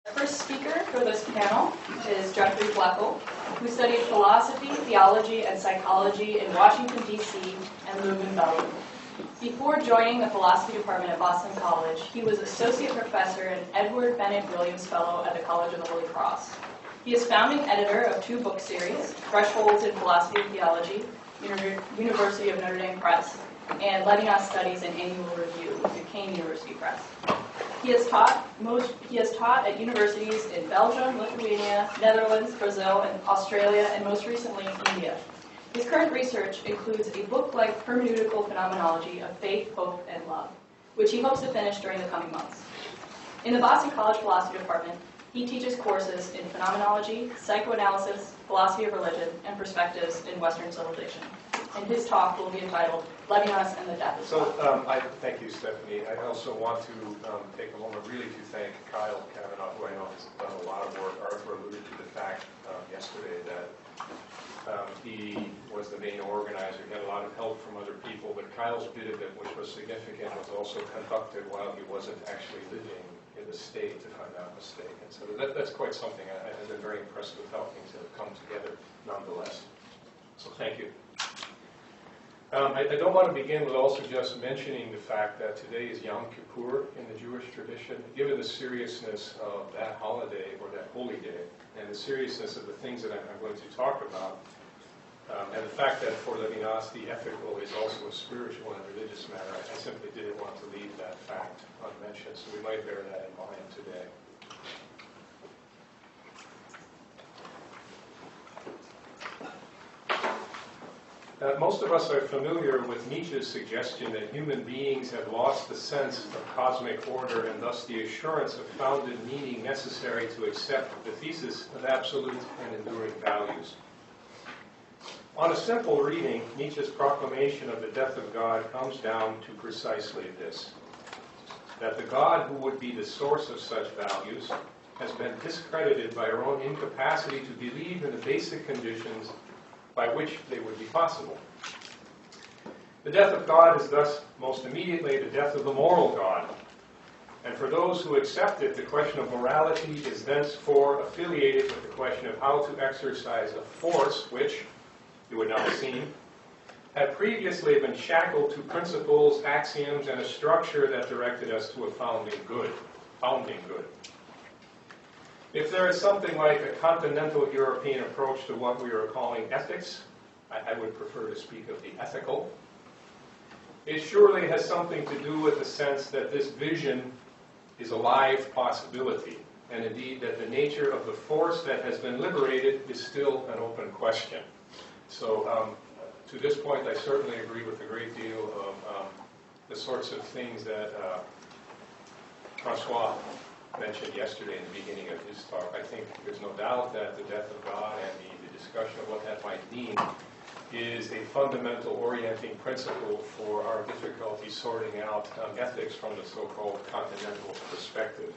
Our first speaker for this panel is Jeffrey Bloechl, who studied philosophy, theology, and psychology in Washington, D.C. and Leuven, Belgium. Before joining the philosophy department at Boston College, he was associate professor and Edward Bennett Williams Fellow at the College of the Holy Cross. He is founding editor of two book series, Thresholds in Philosophy and Theology, University of Notre Dame Press, and Levinas Studies and Annual Review, Duquesne University Press. He has taught at universities in Belgium, Lithuania, Netherlands, Brazil, and Australia, and most recently India. His current research includes a book-like hermeneutical phenomenology of faith, hope, and love, which he hopes to finish during the coming months. In the Boston College Philosophy Department, he teaches courses in phenomenology, psychoanalysis, philosophy of religion, and perspectives in Western civilization. And his talk will be entitled Levinas and the Death of God. I thank you, Stephanie. I also want to take a moment really to thank Kyle Kavanaugh, who I know has done a lot of work. Arthur alluded to the fact yesterday that he was the main organizer. He had a lot of help from other people, but Kyle's bit of it, which was significant, was also conducted while he wasn't actually living in the state, if I'm not mistaken. So that's quite something. I've been very impressed with how things have come together, nonetheless. So thank you. I don't want to begin with also just mentioning the fact that today is Yom Kippur in the Jewish tradition. Given the seriousness of that holiday, or that holy day, and the seriousness of the things that I'm going to talk about, and the fact that for Levinas the ethical is also a spiritual and religious matter, I simply didn't want to leave that fact unmentioned, so we might bear that in mind today. Most of us are familiar with Nietzsche's suggestion that human beings have lost the sense of cosmic order and thus the assurance of founded meaning necessary to accept the thesis of absolute and enduring values. On a simple reading, Nietzsche's proclamation of the death of God comes down to precisely this: that the God who would be the source of such values has been discredited by our own incapacity to believe in the basic conditions by which they would be possible. The death of God is thus most immediately the death of the moral God. And for those who accept it, the question of morality is thenceforth affiliated with the question of how to exercise a force which, you would now have seen, had previously been shackled to principles, axioms, and a structure that directed us to a founding good. If there is something like a continental European approach to what we are calling ethics, I would prefer to speak of the ethical, it surely has something to do with the sense that this vision is a live possibility, and indeed that the nature of the force that has been liberated is still an open question. So to this point, I certainly agree with a great deal of the sorts of things that Francois mentioned yesterday in the beginning of his talk. I think there's no doubt that the death of God and the discussion of what that might mean is a fundamental orienting principle for our difficulty sorting out ethics from the so-called continental perspective.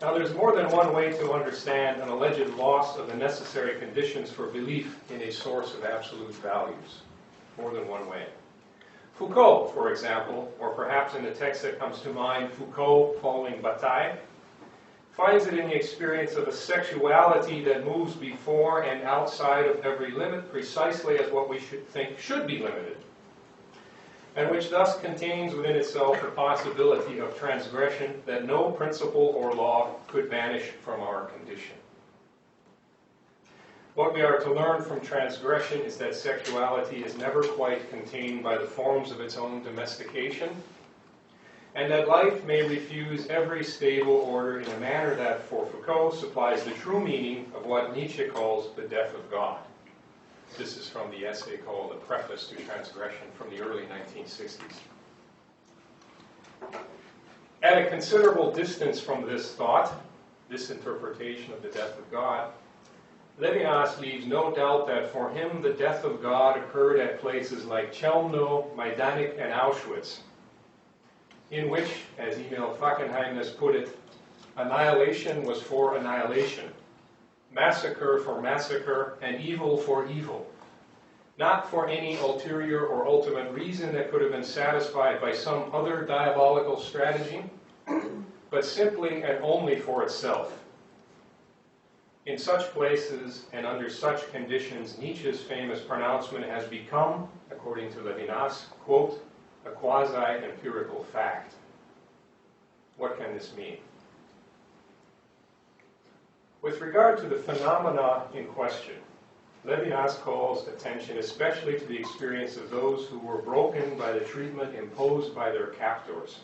Now, there's more than one way to understand an alleged loss of the necessary conditions for belief in a source of absolute values. More than one way. Foucault, for example, or perhaps in the text that comes to mind, Foucault following Bataille, finds it in the experience of a sexuality that moves before and outside of every limit precisely as what we should think should be limited, and which thus contains within itself the possibility of transgression that no principle or law could banish from our condition. What we are to learn from transgression is that sexuality is never quite contained by the forms of its own domestication, and that life may refuse every stable order in a manner that, for Foucault, supplies the true meaning of what Nietzsche calls the death of God. This is from the essay called A Preface to Transgression from the early 1960s. At a considerable distance from this thought, this interpretation of the death of God, Levinas leaves no doubt that for him the death of God occurred at places like Chelmno, Majdanek, and Auschwitz, in which, as Emil Fackenheim has put it, annihilation was for annihilation, massacre for massacre, and evil for evil, not for any ulterior or ultimate reason that could have been satisfied by some other diabolical strategy, but simply and only for itself. In such places and under such conditions, Nietzsche's famous pronouncement has become, according to Levinas, quote, a quasi-empirical fact. What can this mean? With regard to the phenomena in question, Levinas calls attention especially to the experience of those who were broken by the treatment imposed by their captors,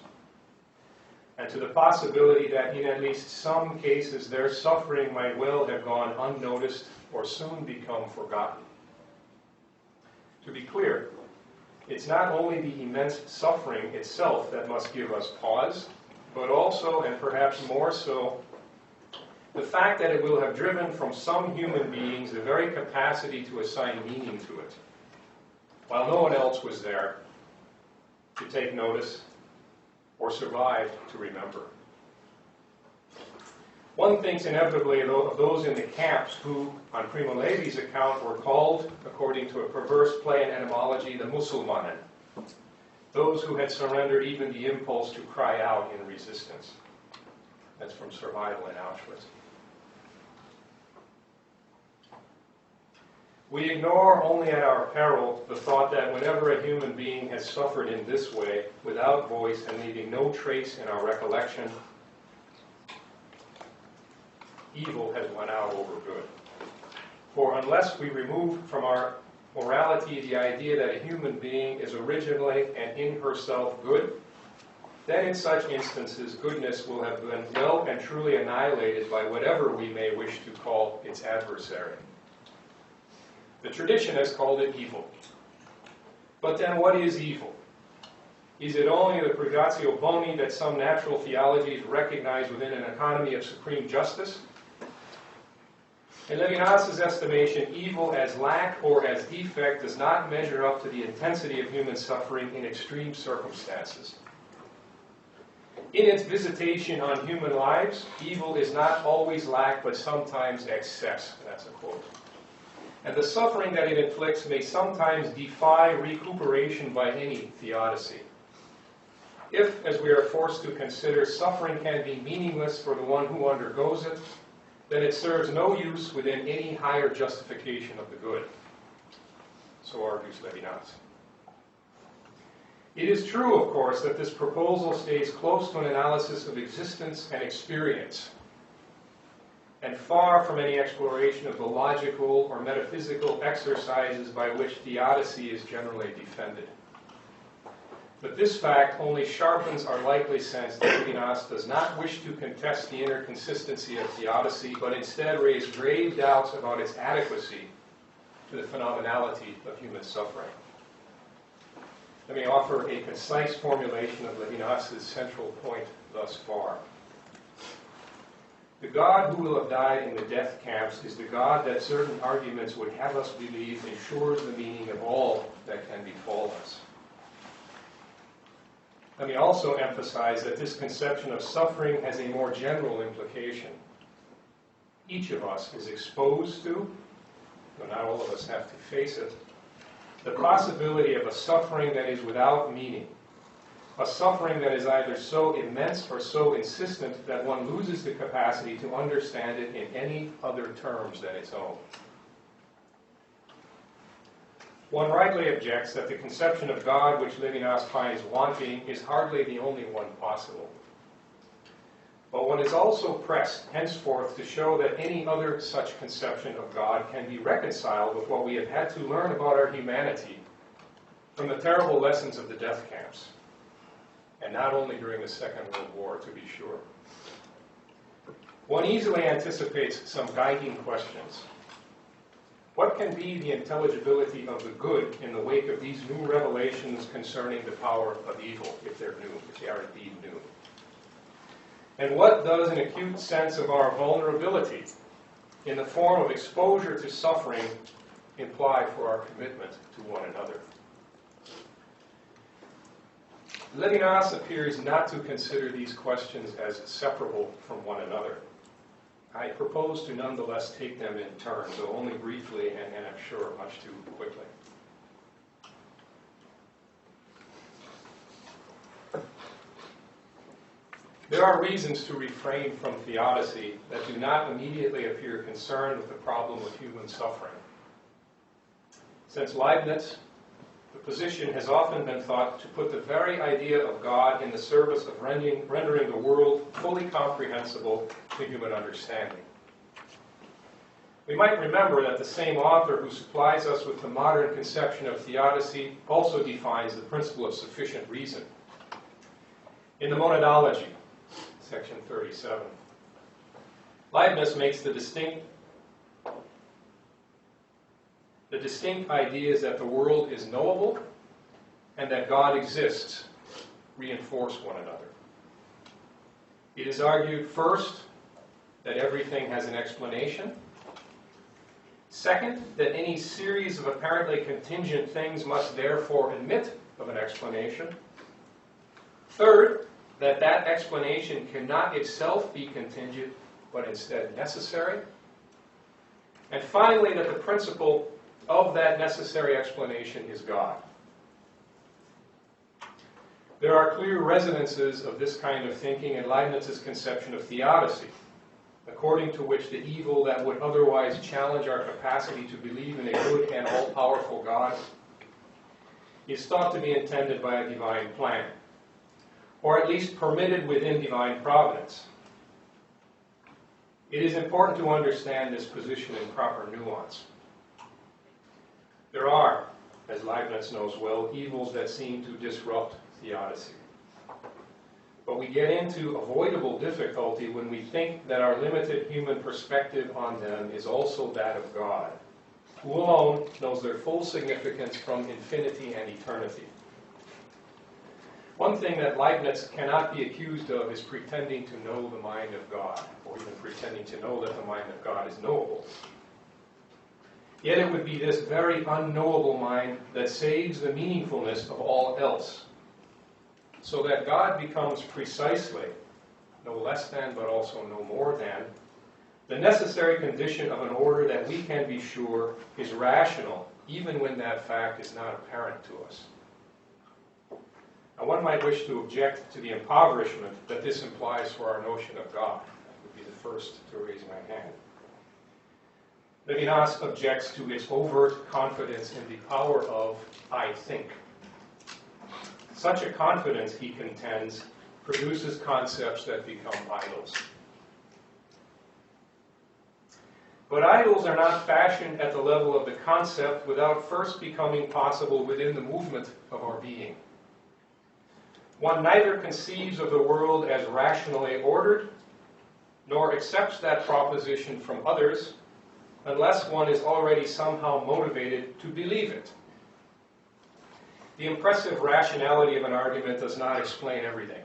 and to the possibility that in at least some cases their suffering might well have gone unnoticed or soon become forgotten. To be clear, it's not only the immense suffering itself that must give us pause, but also, and perhaps more so, the fact that it will have driven from some human beings the very capacity to assign meaning to it, while no one else was there to take notice or survive to remember. One thinks inevitably of those in the camps who, on Primo Levi's account, were called, according to a perverse play in etymology, the Musulmanen, those who had surrendered even the impulse to cry out in resistance. That's from Survival in Auschwitz. We ignore only at our peril the thought that whenever a human being has suffered in this way, without voice and leaving no trace in our recollection, evil has won out over good. For unless we remove from our morality the idea that a human being is originally and in herself good, then in such instances goodness will have been well and truly annihilated by whatever we may wish to call its adversary. The tradition has called it evil. But then what is evil? Is it only the privatio boni that some natural theologies recognize within an economy of supreme justice? In Levinas' estimation, evil as lack or as defect does not measure up to the intensity of human suffering in extreme circumstances. In its visitation on human lives, evil is not always lack, but sometimes excess. That's a quote. And the suffering that it inflicts may sometimes defy recuperation by any theodicy. If, as we are forced to consider, suffering can be meaningless for the one who undergoes it, then it serves no use within any higher justification of the good. So argues Levinas. It is true, of course, that this proposal stays close to an analysis of existence and experience, and far from any exploration of the logical or metaphysical exercises by which theodicy is generally defended. But this fact only sharpens our likely sense that Levinas does not wish to contest the inner consistency of theodicy, but instead raise grave doubts about its adequacy to the phenomenality of human suffering. Let me offer a concise formulation of Levinas' central point thus far. The God who will have died in the death camps is the God that certain arguments would have us believe ensures the meaning of all that can befall us. Let me also emphasize that this conception of suffering has a more general implication. Each of us is exposed to, though not all of us have to face it, the possibility of a suffering that is without meaning, a suffering that is either so immense or so insistent that one loses the capacity to understand it in any other terms than its own. One rightly objects that the conception of God which Levinas finds wanting is hardly the only one possible. But one is also pressed henceforth to show that any other such conception of God can be reconciled with what we have had to learn about our humanity from the terrible lessons of the death camps, and not only during the Second World War, to be sure. One easily anticipates some guiding questions. What can be the intelligibility of the good in the wake of these new revelations concerning the power of evil, if they're new, if they are indeed new? And what does an acute sense of our vulnerability in the form of exposure to suffering imply for our commitment to one another? Levinas appears not to consider these questions as separable from one another. I propose to nonetheless take them in turn, though only briefly and I'm sure much too quickly. There are reasons to refrain from theodicy that do not immediately appear concerned with the problem of human suffering. Since Leibniz, the position has often been thought to put the very idea of God in the service of rendering the world fully comprehensible to human understanding. We might remember that the same author who supplies us with the modern conception of theodicy also defines the principle of sufficient reason. In the Monadology, section 37, Leibniz makes the distinct ideas that the world is knowable and that God exists reinforce one another. It is argued, first, that everything has an explanation. Second, that any series of apparently contingent things must therefore admit of an explanation. Third, that that explanation cannot itself be contingent, but instead necessary. And finally, that the principle of that necessary explanation is God. There are clear resonances of this kind of thinking in Leibniz's conception of theodicy, according to which the evil that would otherwise challenge our capacity to believe in a good and all-powerful God is thought to be intended by a divine plan, or at least permitted within divine providence. It is important to understand this position in proper nuance. There are, as Leibniz knows well, evils that seem to disrupt theodicy. But we get into avoidable difficulty when we think that our limited human perspective on them is also that of God, who alone knows their full significance from infinity and eternity. One thing that Leibniz cannot be accused of is pretending to know the mind of God, or even pretending to know that the mind of God is knowable. Yet it would be this very unknowable mind that saves the meaningfulness of all else, so that God becomes precisely, no less than, but also no more than, the necessary condition of an order that we can be sure is rational, even when that fact is not apparent to us. Now, one might wish to object to the impoverishment that this implies for our notion of God. I would be the first to raise my hand. Levinas objects to its overt confidence in the power of I think. Such a confidence, he contends, produces concepts that become idols. But idols are not fashioned at the level of the concept without first becoming possible within the movement of our being. One neither conceives of the world as rationally ordered, nor accepts that proposition from others, unless one is already somehow motivated to believe it. The impressive rationality of an argument does not explain everything.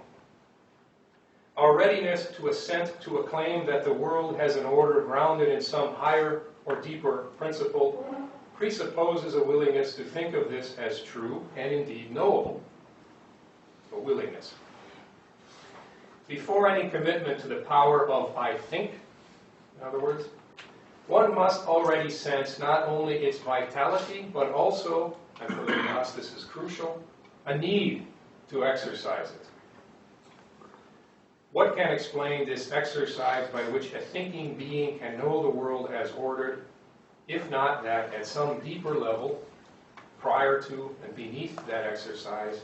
Our readiness to assent to a claim that the world has an order grounded in some higher or deeper principle presupposes a willingness to think of this as true and indeed knowable. A willingness. Before any commitment to the power of I think, in other words, one must already sense not only its vitality, but also, and for Levinas this is crucial, a need to exercise it. What can explain this exercise by which a thinking being can know the world as ordered, if not that at some deeper level, prior to and beneath that exercise,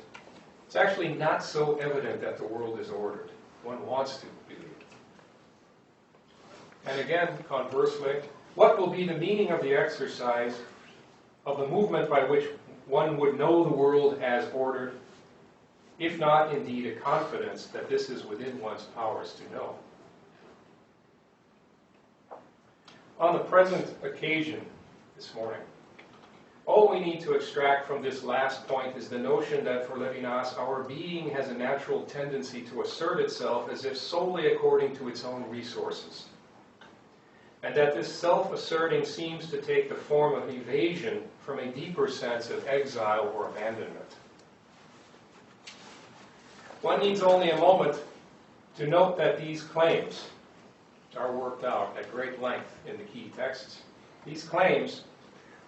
it's actually not so evident that the world is ordered. One wants to believe it. And again, conversely, what will be the meaning of the exercise of the movement by which one would know the world as ordered, if not indeed a confidence that this is within one's powers to know? On the present occasion this morning, all we need to extract from this last point is the notion that for Levinas, our being has a natural tendency to assert itself as if solely according to its own resources, and that this self-asserting seems to take the form of evasion from a deeper sense of exile or abandonment. One needs only a moment to note that these claims are worked out at great length in the key texts. These claims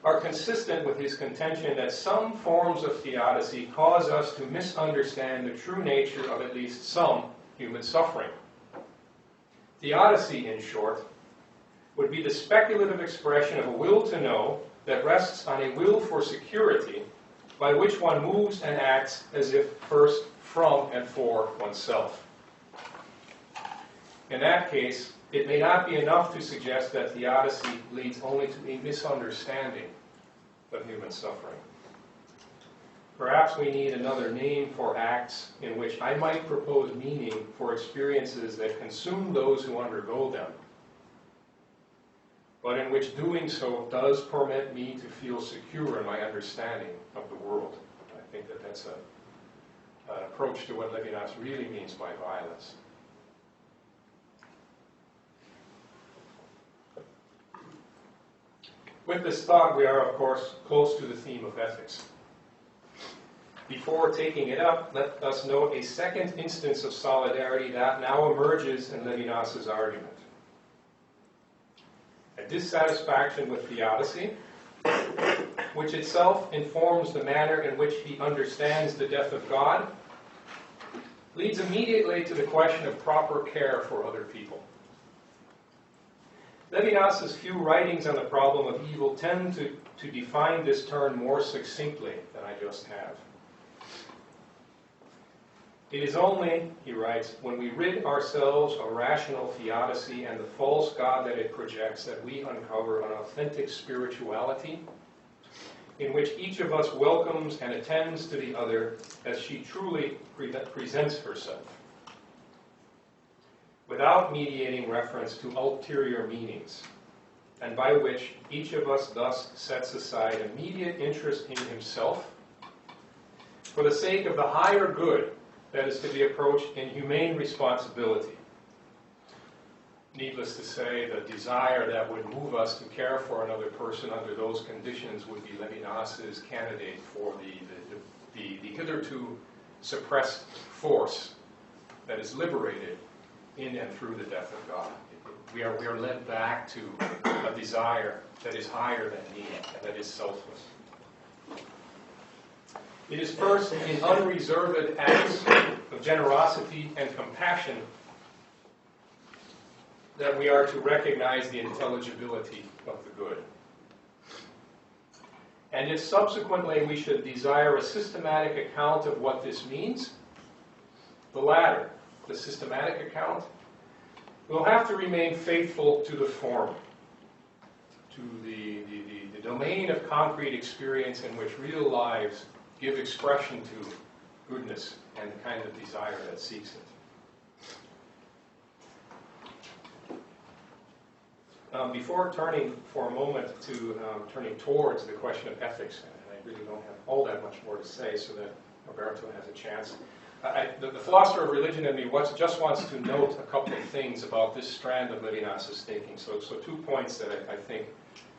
are consistent with his contention that some forms of theodicy cause us to misunderstand the true nature of at least some human suffering. Theodicy, in short, would be the speculative expression of a will to know that rests on a will for security by which one moves and acts as if first from and for oneself. In that case, it may not be enough to suggest that theodicy leads only to a misunderstanding of human suffering. Perhaps we need another name for acts in which I might propose meaning for experiences that consume those who undergo them, but in which doing so does permit me to feel secure in my understanding of the world. I think that that's an approach to what Levinas really means by violence. With this thought, we are, of course, close to the theme of ethics. Before taking it up, let us note a second instance of solidarity that now emerges in Levinas's argument. A dissatisfaction with theodicy, which itself informs the manner in which he understands the death of God, leads immediately to the question of proper care for other people. Levinas's few writings on the problem of evil tend to define this term more succinctly than I just have. It is only, he writes, when we rid ourselves of rational theodicy and the false God that it projects that we uncover an authentic spirituality in which each of us welcomes and attends to the other as she truly presents herself, without mediating reference to ulterior meanings, and by which each of us thus sets aside immediate interest in himself for the sake of the higher good that is to be approached in humane responsibility. Needless to say, the desire that would move us to care for another person under those conditions would be Levinas's candidate for the hitherto suppressed force that is liberated in and through the death of God. We are led back to a desire that is higher than me and that is selfless. It is first in unreserved acts of generosity and compassion that we are to recognize the intelligibility of the good. And if subsequently we should desire a systematic account of what this means, the latter, the systematic account, will have to remain faithful to the form, to the domain of concrete experience in which real lives give expression to goodness and the kind of desire that seeks it. Before turning for a moment to turning towards the question of ethics, and I really don't have all that much more to say so that Roberto has a chance, the philosopher of religion in me just wants to note a couple of things about this strand of Levinas's thinking. So 2 points that I think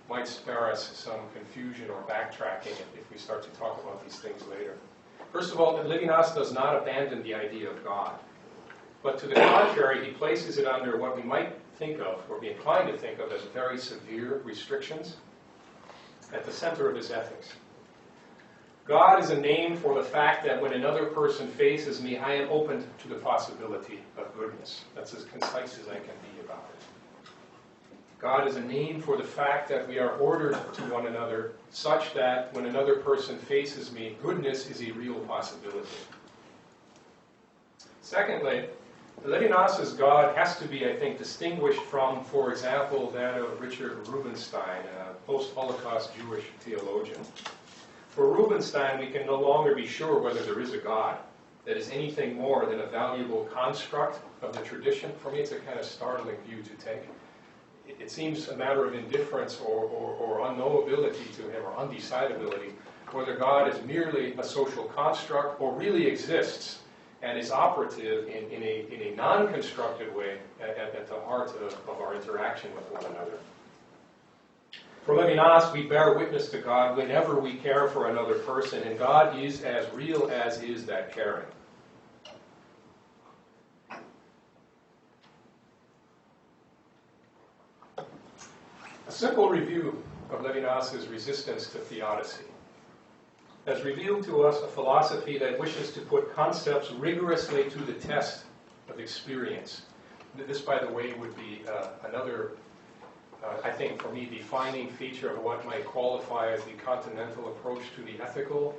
might spare us some confusion or backtracking if we start to talk about these things later. First of all, Levinas does not abandon the idea of God, but to the contrary, he places it under what we might think of, or be inclined to think of, as very severe restrictions at the center of his ethics. God is a name for the fact that when another person faces me, I am open to the possibility of goodness. That's as concise as I can be about it. God is a name for the fact that we are ordered to one another such that when another person faces me, goodness is a real possibility. Secondly, Levinas's God has to be, I think, distinguished from, for example, that of Richard Rubinstein, a post-Holocaust Jewish theologian. For Rubinstein, we can no longer be sure whether there is a God that is anything more than a valuable construct of the tradition. For me, it's a kind of startling view to take. It seems a matter of indifference or unknowability to him, or undecidability, whether God is merely a social construct or really exists and is operative in a non-constructed way at the heart of our interaction with one another. For Levinas, we bear witness to God whenever we care for another person, and God is as real as is that caring. A simple review of Levinas's resistance to theodicy has revealed to us a philosophy that wishes to put concepts rigorously to the test of experience. This, by the way, would be another, I think, for me, defining feature of what might qualify as the continental approach to the ethical,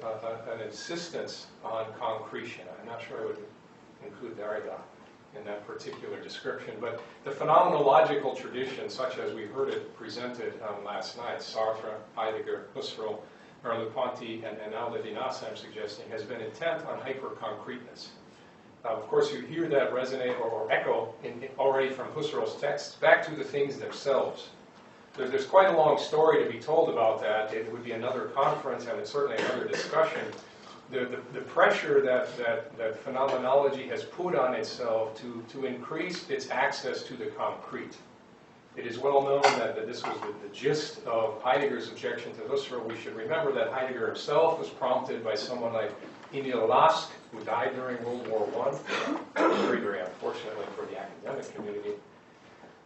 an insistence on concretion. I'm not sure I would include Derrida in that particular description, but the phenomenological tradition, such as we heard it presented last night, Sartre, Heidegger, Husserl, Merleau-Ponty, and now Levinas, I'm suggesting, has been intent on hyper-concreteness. Of course, you hear that resonate or echo already from Husserl's texts back to the things themselves. There's quite a long story to be told about that. It would be another conference and it's certainly another discussion. The pressure that phenomenology has put on itself to increase its access to the concrete. It is well known that this was the gist of Heidegger's objection to Husserl. We should remember that Heidegger himself was prompted by someone like Emil Lask, who died during World War I, very, very unfortunately for the academic community,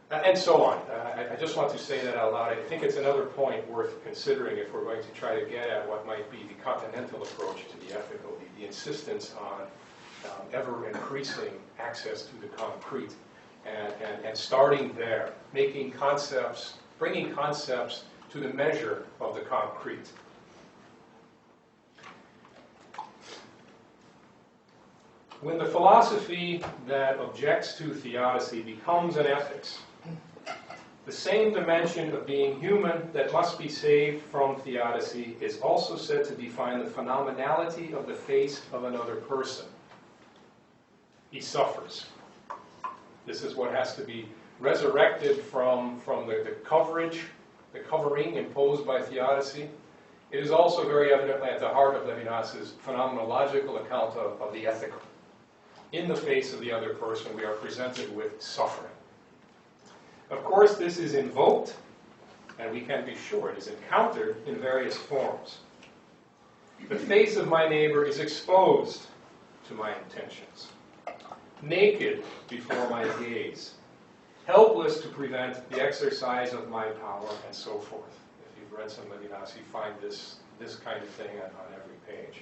and so on. I just want to say that out loud. I think it's another point worth considering if we're going to try to get at what might be the continental approach to the ethical, the insistence on ever-increasing access to the concrete. And starting there, bringing concepts to the measure of the concrete. When the philosophy that objects to theodicy becomes an ethics, the same dimension of being human that must be saved from theodicy is also said to define the phenomenality of the face of another person. He suffers. This is what has to be resurrected from the covering imposed by theodicy. It is also very evidently at the heart of Levinas's phenomenological account of the ethical. In the face of the other person, we are presented with suffering. Of course, this is invoked, and we can be sure it is encountered in various forms. The face of my neighbor is exposed to my intentions. Naked before my gaze, helpless to prevent the exercise of my power, and so forth. If you've read some Levinas, you find this kind of thing on every page.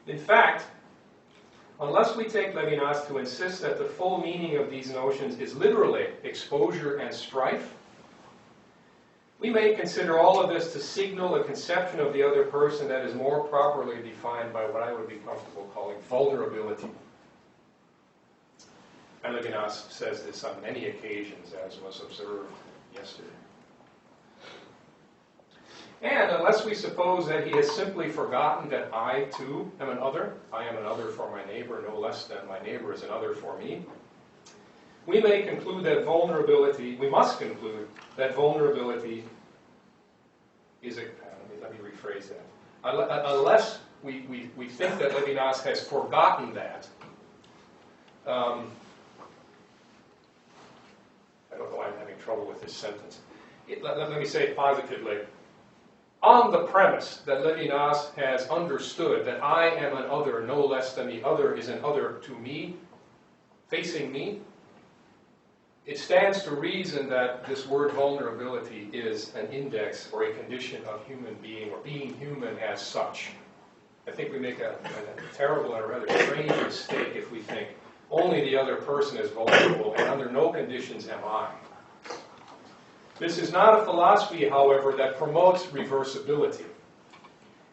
In fact, unless we take Levinas to insist that the full meaning of these notions is literally exposure and strife, we may consider all of this to signal a conception of the other person that is more properly defined by what I would be comfortable calling vulnerability. And Levinas says this on many occasions, as was observed yesterday. And unless we suppose that he has simply forgotten that I, too, am an other, I am an other for my neighbor, no less than my neighbor is an other for me, we may conclude that we must conclude that vulnerability is let me rephrase that. Unless we think that Levinas has forgotten that, I don't know why I'm having trouble with this sentence. Let me say it positively. On the premise that Levinas has understood that I am an other no less than the other is an other to me, facing me, it stands to reason that this word vulnerability is an index or a condition of human being or being human as such. I think we make a terrible and a rather strange mistake if we think only the other person is vulnerable and under no conditions am I. This is not a philosophy, however, that promotes reversibility,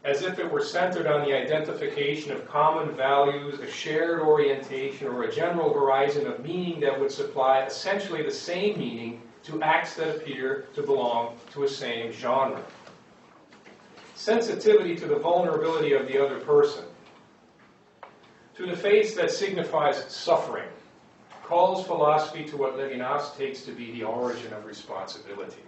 as if it were centered on the identification of common values, a shared orientation, or a general horizon of meaning that would supply essentially the same meaning to acts that appear to belong to a same genre. Sensitivity to the vulnerability of the other person, to the face that signifies suffering, calls philosophy to what Levinas takes to be the origin of responsibility.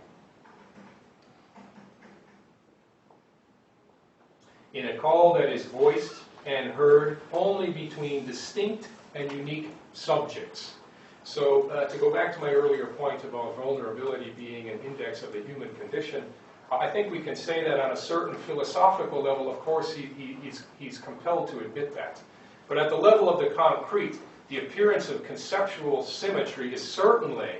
In a call that is voiced and heard only between distinct and unique subjects. So to go back to my earlier point about vulnerability being an index of the human condition, I think we can say that on a certain philosophical level. Of course, he's compelled to admit that. But at the level of the concrete, the appearance of conceptual symmetry is certainly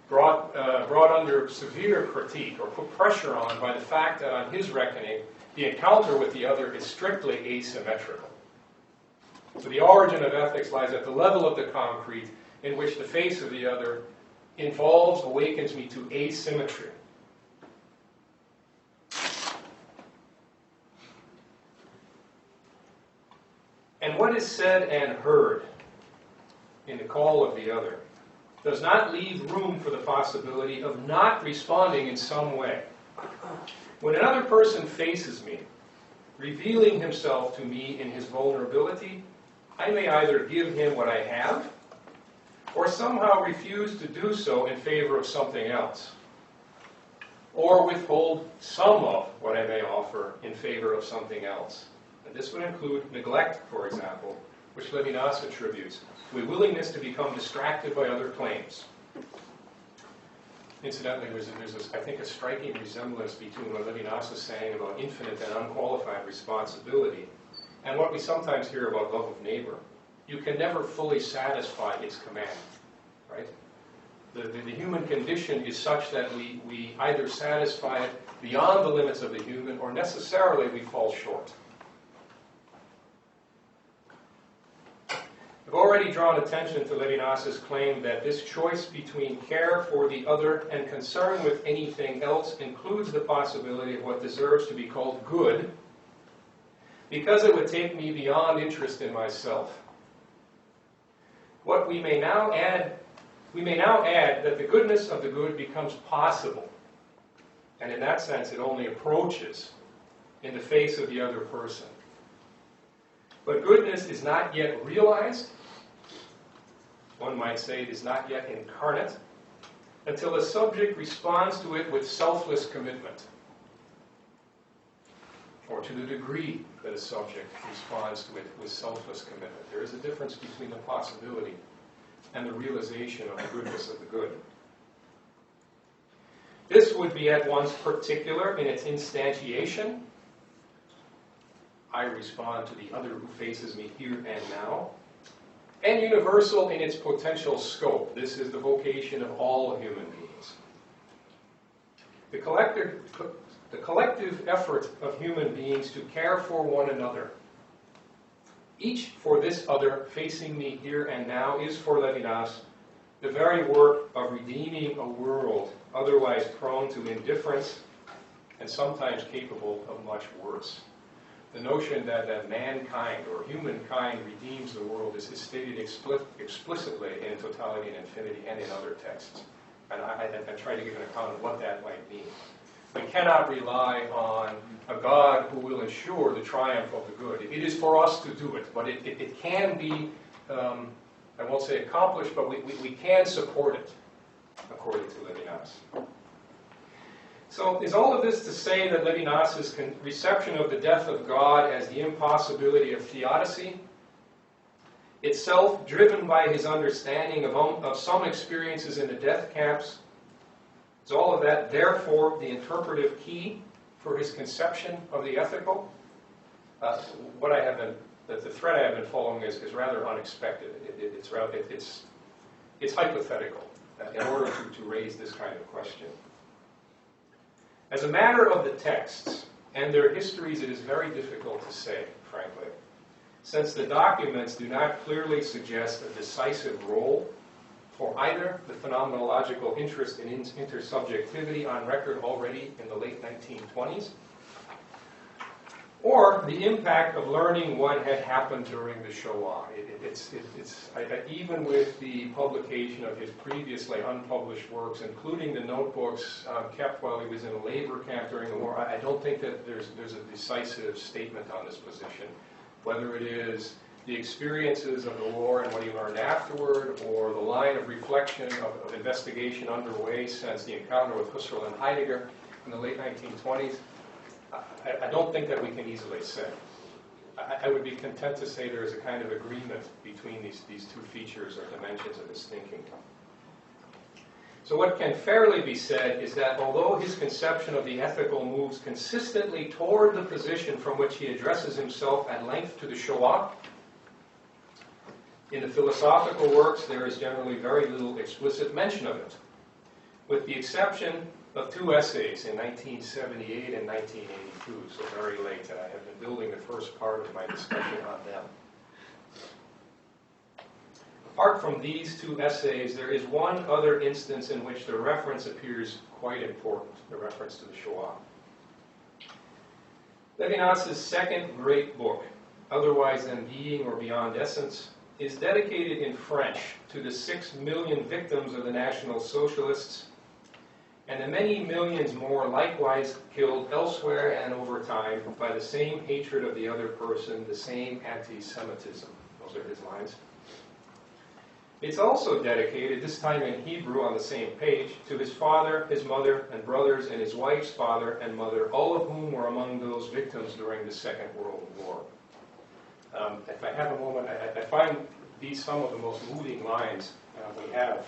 brought under severe critique or put pressure on by the fact that on his reckoning, the encounter with the other is strictly asymmetrical. So the origin of ethics lies at the level of the concrete, in which the face of the other awakens me to asymmetry. And what is said and heard in the call of the other does not leave room for the possibility of not responding in some way. When another person faces me, revealing himself to me in his vulnerability, I may either give him what I have, or somehow refuse to do so in favor of something else, or withhold some of what I may offer in favor of something else. And this would include neglect, for example, which Levinas attributes to a willingness to become distracted by other claims. Incidentally, there's I think, a striking resemblance between what Levinas is saying about infinite and unqualified responsibility and what we sometimes hear about love of neighbor. You can never fully satisfy its command, right? The human condition is such that we either satisfy it beyond the limits of the human, or necessarily we fall short. I've already drawn attention to Levinas's claim that this choice between care for the other and concern with anything else includes the possibility of what deserves to be called good, because it would take me beyond interest in myself. We may now add that the goodness of the good becomes possible, and in that sense it only approaches in the face of the other person. But goodness is not yet realized. One might say it is not yet incarnate, until the subject responds to it with selfless commitment, or to the degree that a subject responds to it with selfless commitment. There is a difference between the possibility and the realization of the goodness of the good. This would be at once particular in its instantiation. I respond to the other who faces me here and now, and universal in its potential scope. This is the vocation of all human beings. The collective effort of human beings to care for one another, each for this other facing me here and now, is for Levinas the very work of redeeming a world otherwise prone to indifference and sometimes capable of much worse. The notion that mankind or humankind redeems the world is stated explicitly in Totality and Infinity and in other texts. And I try to give an account of what that might mean. We cannot rely on a God who will ensure the triumph of the good. It is for us to do it, but it can be, I won't say accomplished, but we can support it, according to Levinas. So is all of this to say that Levinas's reception of the death of God as the impossibility of theodicy, itself driven by his understanding of some experiences in the death camps, is all of that therefore the interpretive key for his conception of the ethical? The thread I have been following is rather unexpected. It's hypothetical in order to raise this kind of question. As a matter of the texts and their histories, it is very difficult to say, frankly, since the documents do not clearly suggest a decisive role for either the phenomenological interest in intersubjectivity on record already in the late 1920s, or the impact of learning what had happened during the Shoah. Even with the publication of his previously unpublished works, including the notebooks kept while he was in a labor camp during the war, I don't think that there's a decisive statement on this position. Whether it is the experiences of the war and what he learned afterward, or the line of reflection of investigation underway since the encounter with Husserl and Heidegger in the late 1920s, I don't think that we can easily say. I would be content to say there is a kind of agreement between these two features or dimensions of his thinking. So what can fairly be said is that although his conception of the ethical moves consistently toward the position from which he addresses himself at length to the Shoah, in the philosophical works there is generally very little explicit mention of it, with the exception of two essays in 1978 and 1982, so very late, and I have been building the first part of my discussion on them. apart from these two essays, there is one other instance in which the reference appears quite important, the reference to the Shoah. Levinas' second great book, Otherwise Than Being or Beyond Essence, is dedicated in French to the 6 million victims of the National Socialists and the many millions more likewise killed elsewhere and over time by the same hatred of the other person, the same anti-Semitism. Those are his lines. It's also dedicated, this time in Hebrew on the same page, to his father, his mother, and brothers, and his wife's father and mother, all of whom were among those victims during the Second World War. If I have a moment, I find these some of the most moving lines we have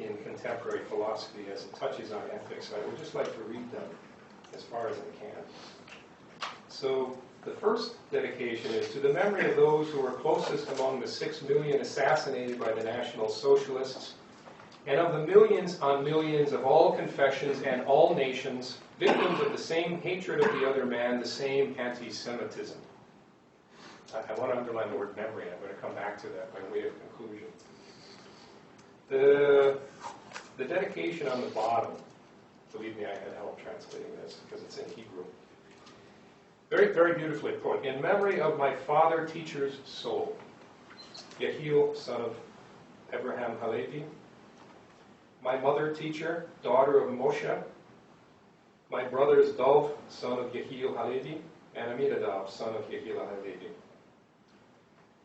in contemporary philosophy as it touches on ethics. I would just like to read them as far as I can. So the first dedication is to the memory of those who were closest among the 6 million assassinated by the National Socialists, and of the millions on millions of all confessions and all nations, victims of the same hatred of the other man, the same anti-Semitism. I want to underline the word memory. I'm going to come back to that by way of conclusion. The dedication on the bottom, believe me, I had help translating this because it's in Hebrew. Very, very beautifully put. In memory of my father teacher's soul, Yehiel, son of Abraham Halevi, my mother teacher, daughter of Moshe, my brothers Dov, son of Yehiel Halevi, and Aminadab, son of Yehiel Halevi,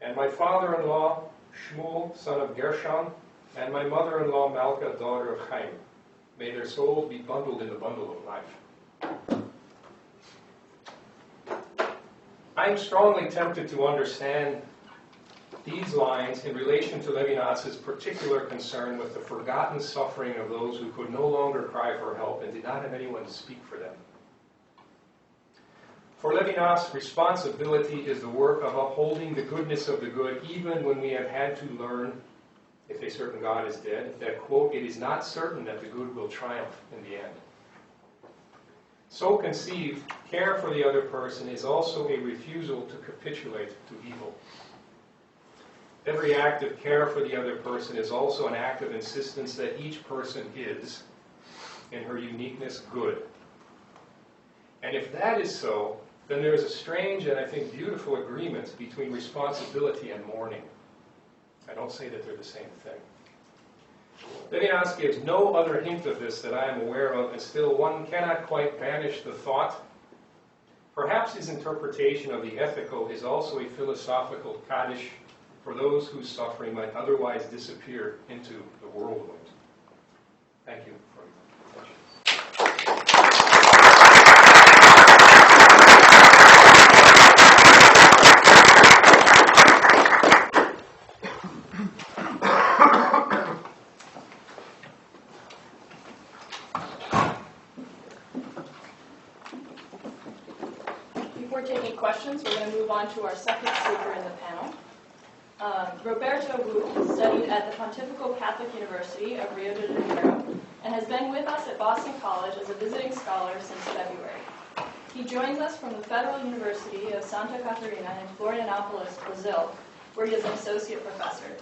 and my father-in-law, Shmuel, son of Gershon, and my mother-in-law, Malka, daughter of Chaim. May their souls be bundled in the bundle of life. I'm strongly tempted to understand these lines in relation to Levinas' particular concern with the forgotten suffering of those who could no longer cry for help and did not have anyone to speak for them. For Levinas, responsibility is the work of upholding the goodness of the good, even when we have had to learn, if a certain God is dead, that, quote, it is not certain that the good will triumph in the end. So conceived, care for the other person is also a refusal to capitulate to evil. Every act of care for the other person is also an act of insistence that each person is, in her uniqueness, good. And if that is so, then there is a strange and I think beautiful agreement between responsibility and mourning. I don't say that they're the same thing. Levinas gives no other hint of this that I am aware of, and still one cannot quite banish the thought. Perhaps his interpretation of the ethical is also a philosophical kaddish for those whose suffering might otherwise disappear into the whirlwind. Thank you for your attention. Before taking questions, we're going to move on to our second speaker in the panel. Roberto Wu studied at the Pontifical Catholic University of Rio de Janeiro and has been with us at Boston College as a visiting scholar since February. He joins us from the Federal University of Santa Catarina in Florianópolis, Brazil, where he is an associate professor.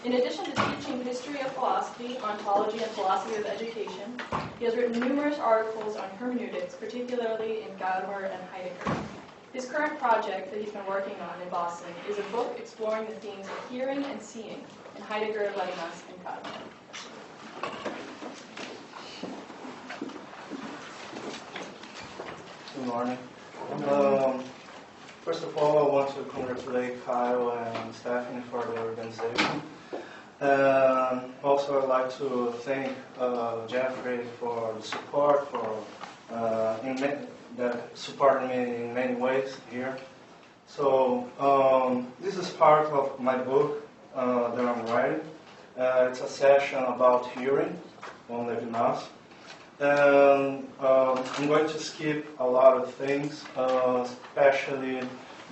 In addition to teaching history of philosophy, ontology, and philosophy of education, he has written numerous articles on hermeneutics, particularly in Gadamer and Heidegger. His current project that he's been working on in Boston is a book exploring the themes of hearing and seeing in Heidegger, Levinas, and Gadamer. Good morning. First of all, I want to congratulate Kyle and Stephanie for the organization. Also, I'd like to thank Jeffrey for the support, that supported me in many ways here. So this is part of my book that I'm writing. It's a session about hearing on Levinas. And I'm going to skip a lot of things, especially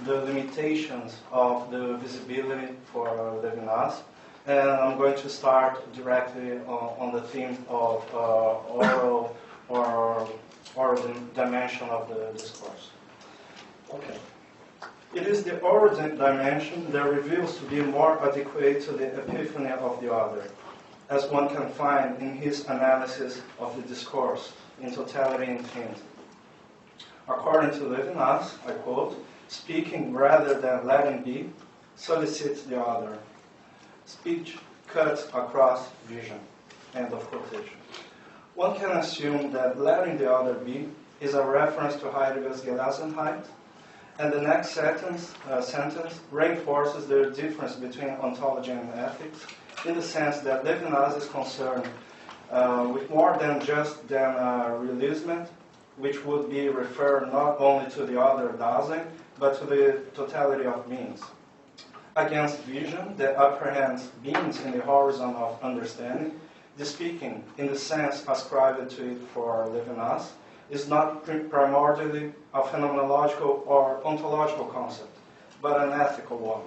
the limitations of the visibility for Levinas. And I'm going to start directly on the theme of oral or the dimension of the discourse. Okay. It is the origin dimension that reveals to be more adequate to the epiphany of the other, as one can find in his analysis of the discourse in totality and infinity. According to Levinas, I quote, speaking rather than letting be solicits the other. Speech cuts across vision. End of quotation. One can assume that letting the other be is a reference to Heidegger's Gelassenheit, and the next sentence reinforces the difference between ontology and ethics, in the sense that Levinas is concerned with more than just realism, which would be referred not only to the other Dasein, but to the totality of beings. Against vision that apprehends beings in the horizon of understanding, the speaking, in the sense ascribed to it for Levinas, is not primordially a phenomenological or ontological concept, but an ethical one.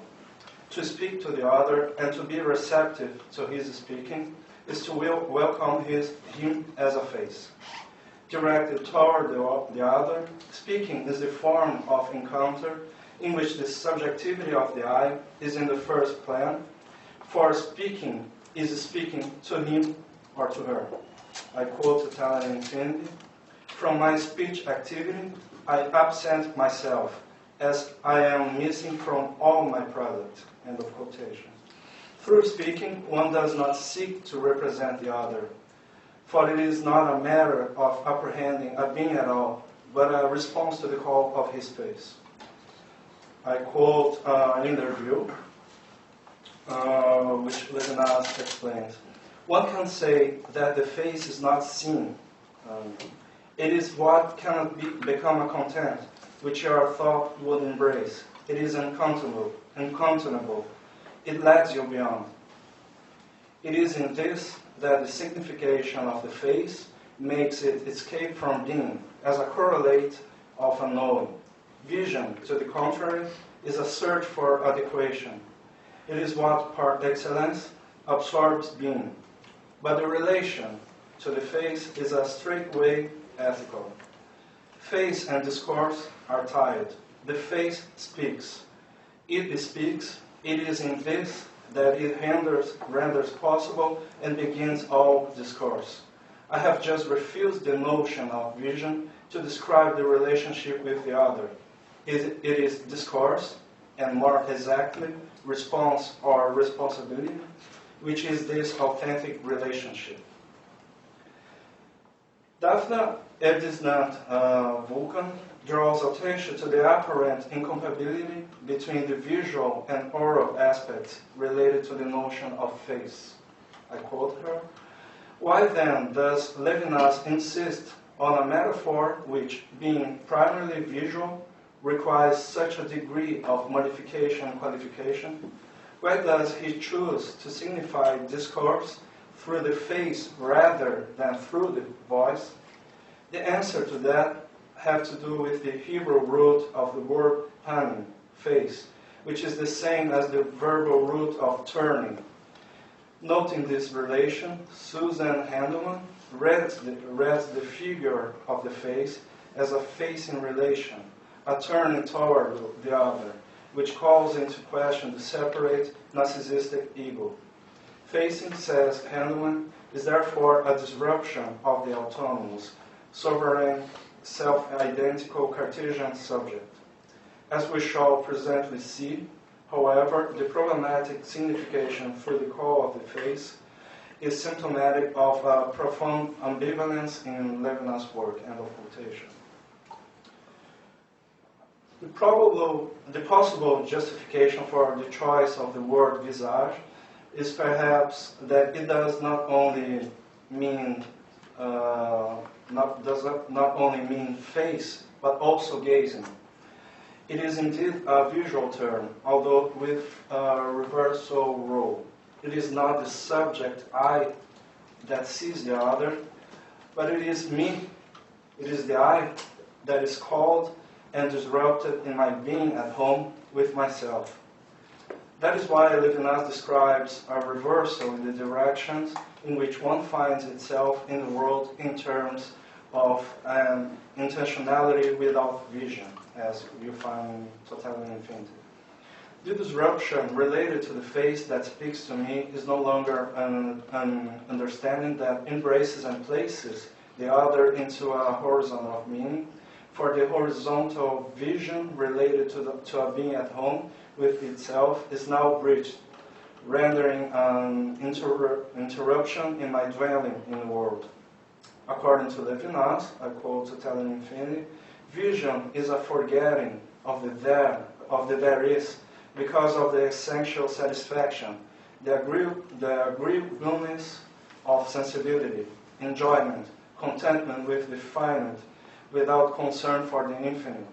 To speak to the other and to be receptive to his speaking is to welcome him as a face. Directed toward the other, speaking is a form of encounter in which the subjectivity of the I is in the first plan, for speaking is speaking to him or to her. I quote Totality and Infinity. From my speech activity, I absent myself, as I am missing from all my product. End of quotation. Through speaking, one does not seek to represent the other, for it is not a matter of apprehending a being at all, but a response to the call of his face. I quote an interview, which Levinas explains. One can say that the face is not seen. It is what cannot become a content, which your thought would embrace. It is uncontainable. It lags you beyond. It is in this that the signification of the face makes it escape from being, as a correlate of a knowing. Vision, to the contrary, is a search for adequation. It is what, par excellence, absorbs being. But the relation to the face is a straightway ethical. Face and discourse are tied. The face speaks. It speaks. It is in this that it renders possible and begins all discourse. I have just refused the notion of vision to describe the relationship with the other. It is discourse, and more exactly, response or responsibility, which is this authentic relationship. Daphne Edisnant Vulcan draws attention to the apparent incompatibility between the visual and oral aspects related to the notion of face. I quote her. Why then does Levinas insist on a metaphor which, being primarily visual, requires such a degree of modification and qualification? Why does he choose to signify discourse through the face rather than through the voice? The answer to that has to do with the Hebrew root of the word panim, face, which is the same as the verbal root of turning. Noting this relation, Susan Handelman reads the figure of the face as a facing relation, a turning toward the other, which calls into question the separate narcissistic ego. Facing, says Handelman, is therefore a disruption of the autonomous, sovereign, self-identical Cartesian subject. As we shall presently see, however, the problematic signification for the call of the face is symptomatic of a profound ambivalence in Levinas' work. End of quotation. The possible justification for the choice of the word visage is perhaps that it does not only mean face, but also gazing. It is indeed a visual term, although with a reversal role. It is not the subject I that sees the other, but it is me. It is the I that is called and disrupted in my being at home with myself. That is why Levinas describes a reversal in the directions in which one finds itself in the world in terms of intentionality without vision. as you find in Totalitarian Infinity. The disruption related to the face that speaks to me is no longer an understanding that embraces and places the other into a horizon of meaning, for the horizontal vision related to a being at home with itself is now breached, rendering an interruption in my dwelling in the world. According to Levinas, I quote Totalitarian Infinity, vision is a forgetting of the there is, because of the essential satisfaction, the agreeableness of sensibility, enjoyment, contentment with the finite, without concern for the infinite.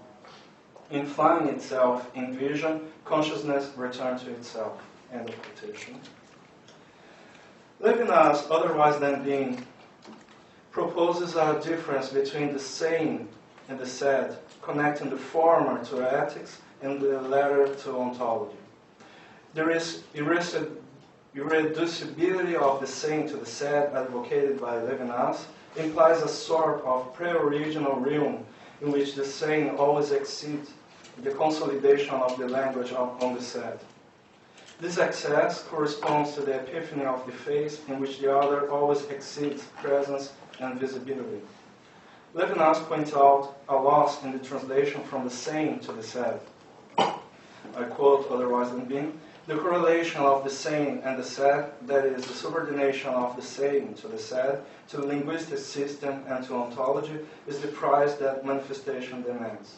In finding itself in vision, consciousness returns to itself. End of quotation. Levinas, otherwise than being, proposes a difference between the saying and the said, connecting the former to ethics and the latter to ontology. There is irreducibility of the saying to the said, advocated by Levinas, implies a sort of pre-original realm in which the saying always exceeds the consolidation of the language on the said. This excess corresponds to the epiphany of the face in which the other always exceeds presence and visibility. Levinas points out a loss in the translation from the saying to the said. I quote, otherwise than being, the correlation of the saying and the said, that is, the subordination of the saying to the said, to the linguistic system and to ontology, is the price that manifestation demands.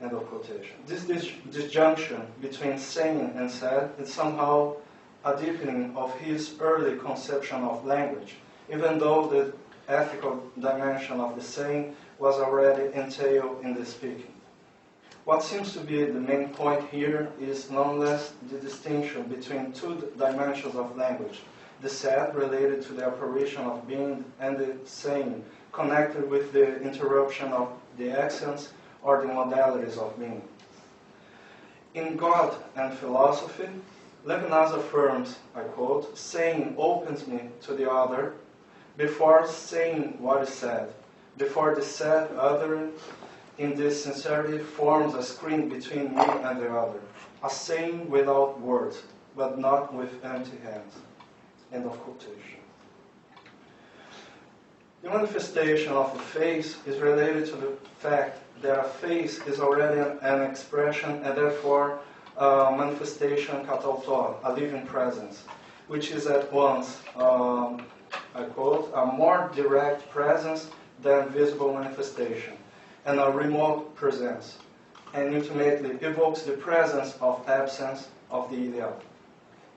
End of quotation. This disjunction between saying and said is somehow a deepening of his early conception of language, even though the ethical dimension of the saying was already entailed in the speaking. What seems to be the main point here is nonetheless the distinction between two dimensions of language, the said related to the operation of being and the saying connected with the interruption of the actions or the modalities of being. In God and Philosophy, Levinas affirms, I quote, saying opens me to the other before saying what is said, before the said other in this sincerity forms a screen between me and the other, a saying without words, but not with empty hands. End of quotation. The manifestation of the face is related to the fact that a face is already an expression and therefore a manifestation katautor, a living presence, which is at once, I quote, a more direct presence than visible manifestation, and a remote presence, and ultimately evokes the presence of absence of the ideal.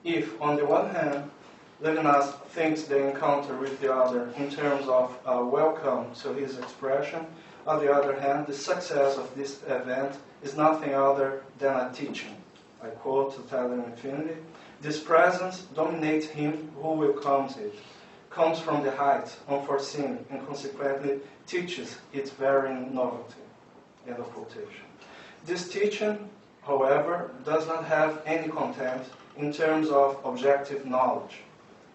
If, on the one hand, Levinas thinks the encounter with the other in terms of a welcome to his expression, on the other hand, the success of this event is nothing other than a teaching. I quote Totalitarian Infinity, this presence dominates him who welcomes it, comes from the height, unforeseen, and consequently teaches its very novelty. End of quotation. This teaching, however, does not have any content in terms of objective knowledge,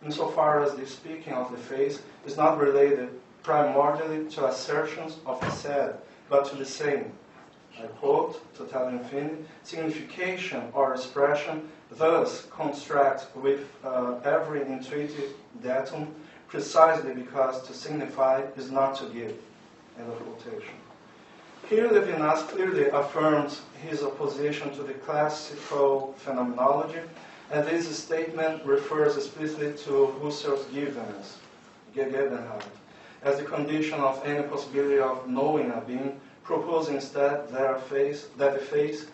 insofar as the speaking of the face is not related primordially to assertions of the said, but to the saying. I quote, Totalitarian Infinity, signification or expression thus constructs with every intuitive datum, precisely because to signify is not to give. End of quotation. Here Levinas clearly affirms his opposition to the classical phenomenology, and this statement refers explicitly to Husserl's givenness, Gegebenheit, as the condition of any possibility of knowing a being, proposing instead that the face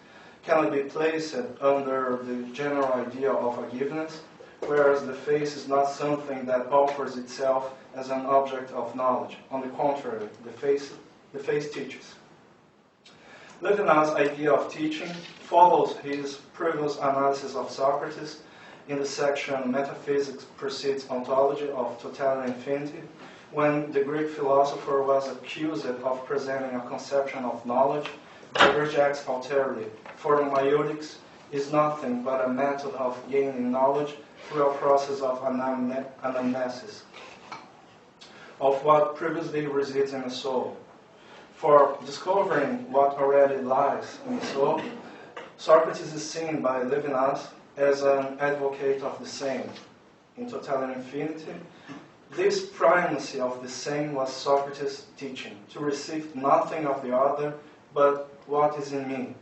cannot be placed under the general idea of a givenness, whereas the face is not something that offers itself as an object of knowledge. On the contrary, the face teaches. Levinas' idea of teaching follows his previous analysis of Socrates in the section Metaphysics Precedes Ontology of Totalitarian Infinity, when the Greek philosopher was accused of presenting a conception of knowledge that rejects alterity, for maieutic is nothing but a method of gaining knowledge through a process of anamnesis of what previously resides in the soul. For discovering what already lies in the soul, Socrates is seen by Levinas as an advocate of the same. In Total and Infinity, this primacy of the same was Socrates' teaching, to receive nothing of the other but what is in me,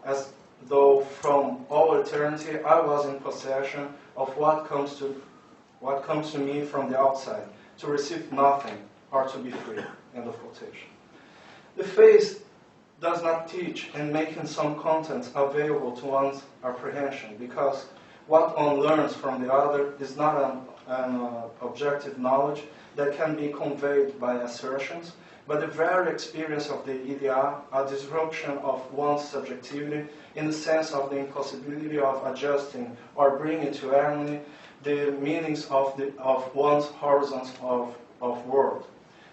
as though from all eternity I was in possession of what comes to me from the outside, to receive nothing or to be free. End of quotation. The faith does not teach in making some contents available to one's apprehension, because what one learns from the other is not an objective knowledge that can be conveyed by assertions, but the very experience of the idea, a disruption of one's subjectivity in the sense of the impossibility of adjusting or bringing to harmony the meanings of one's horizons of world.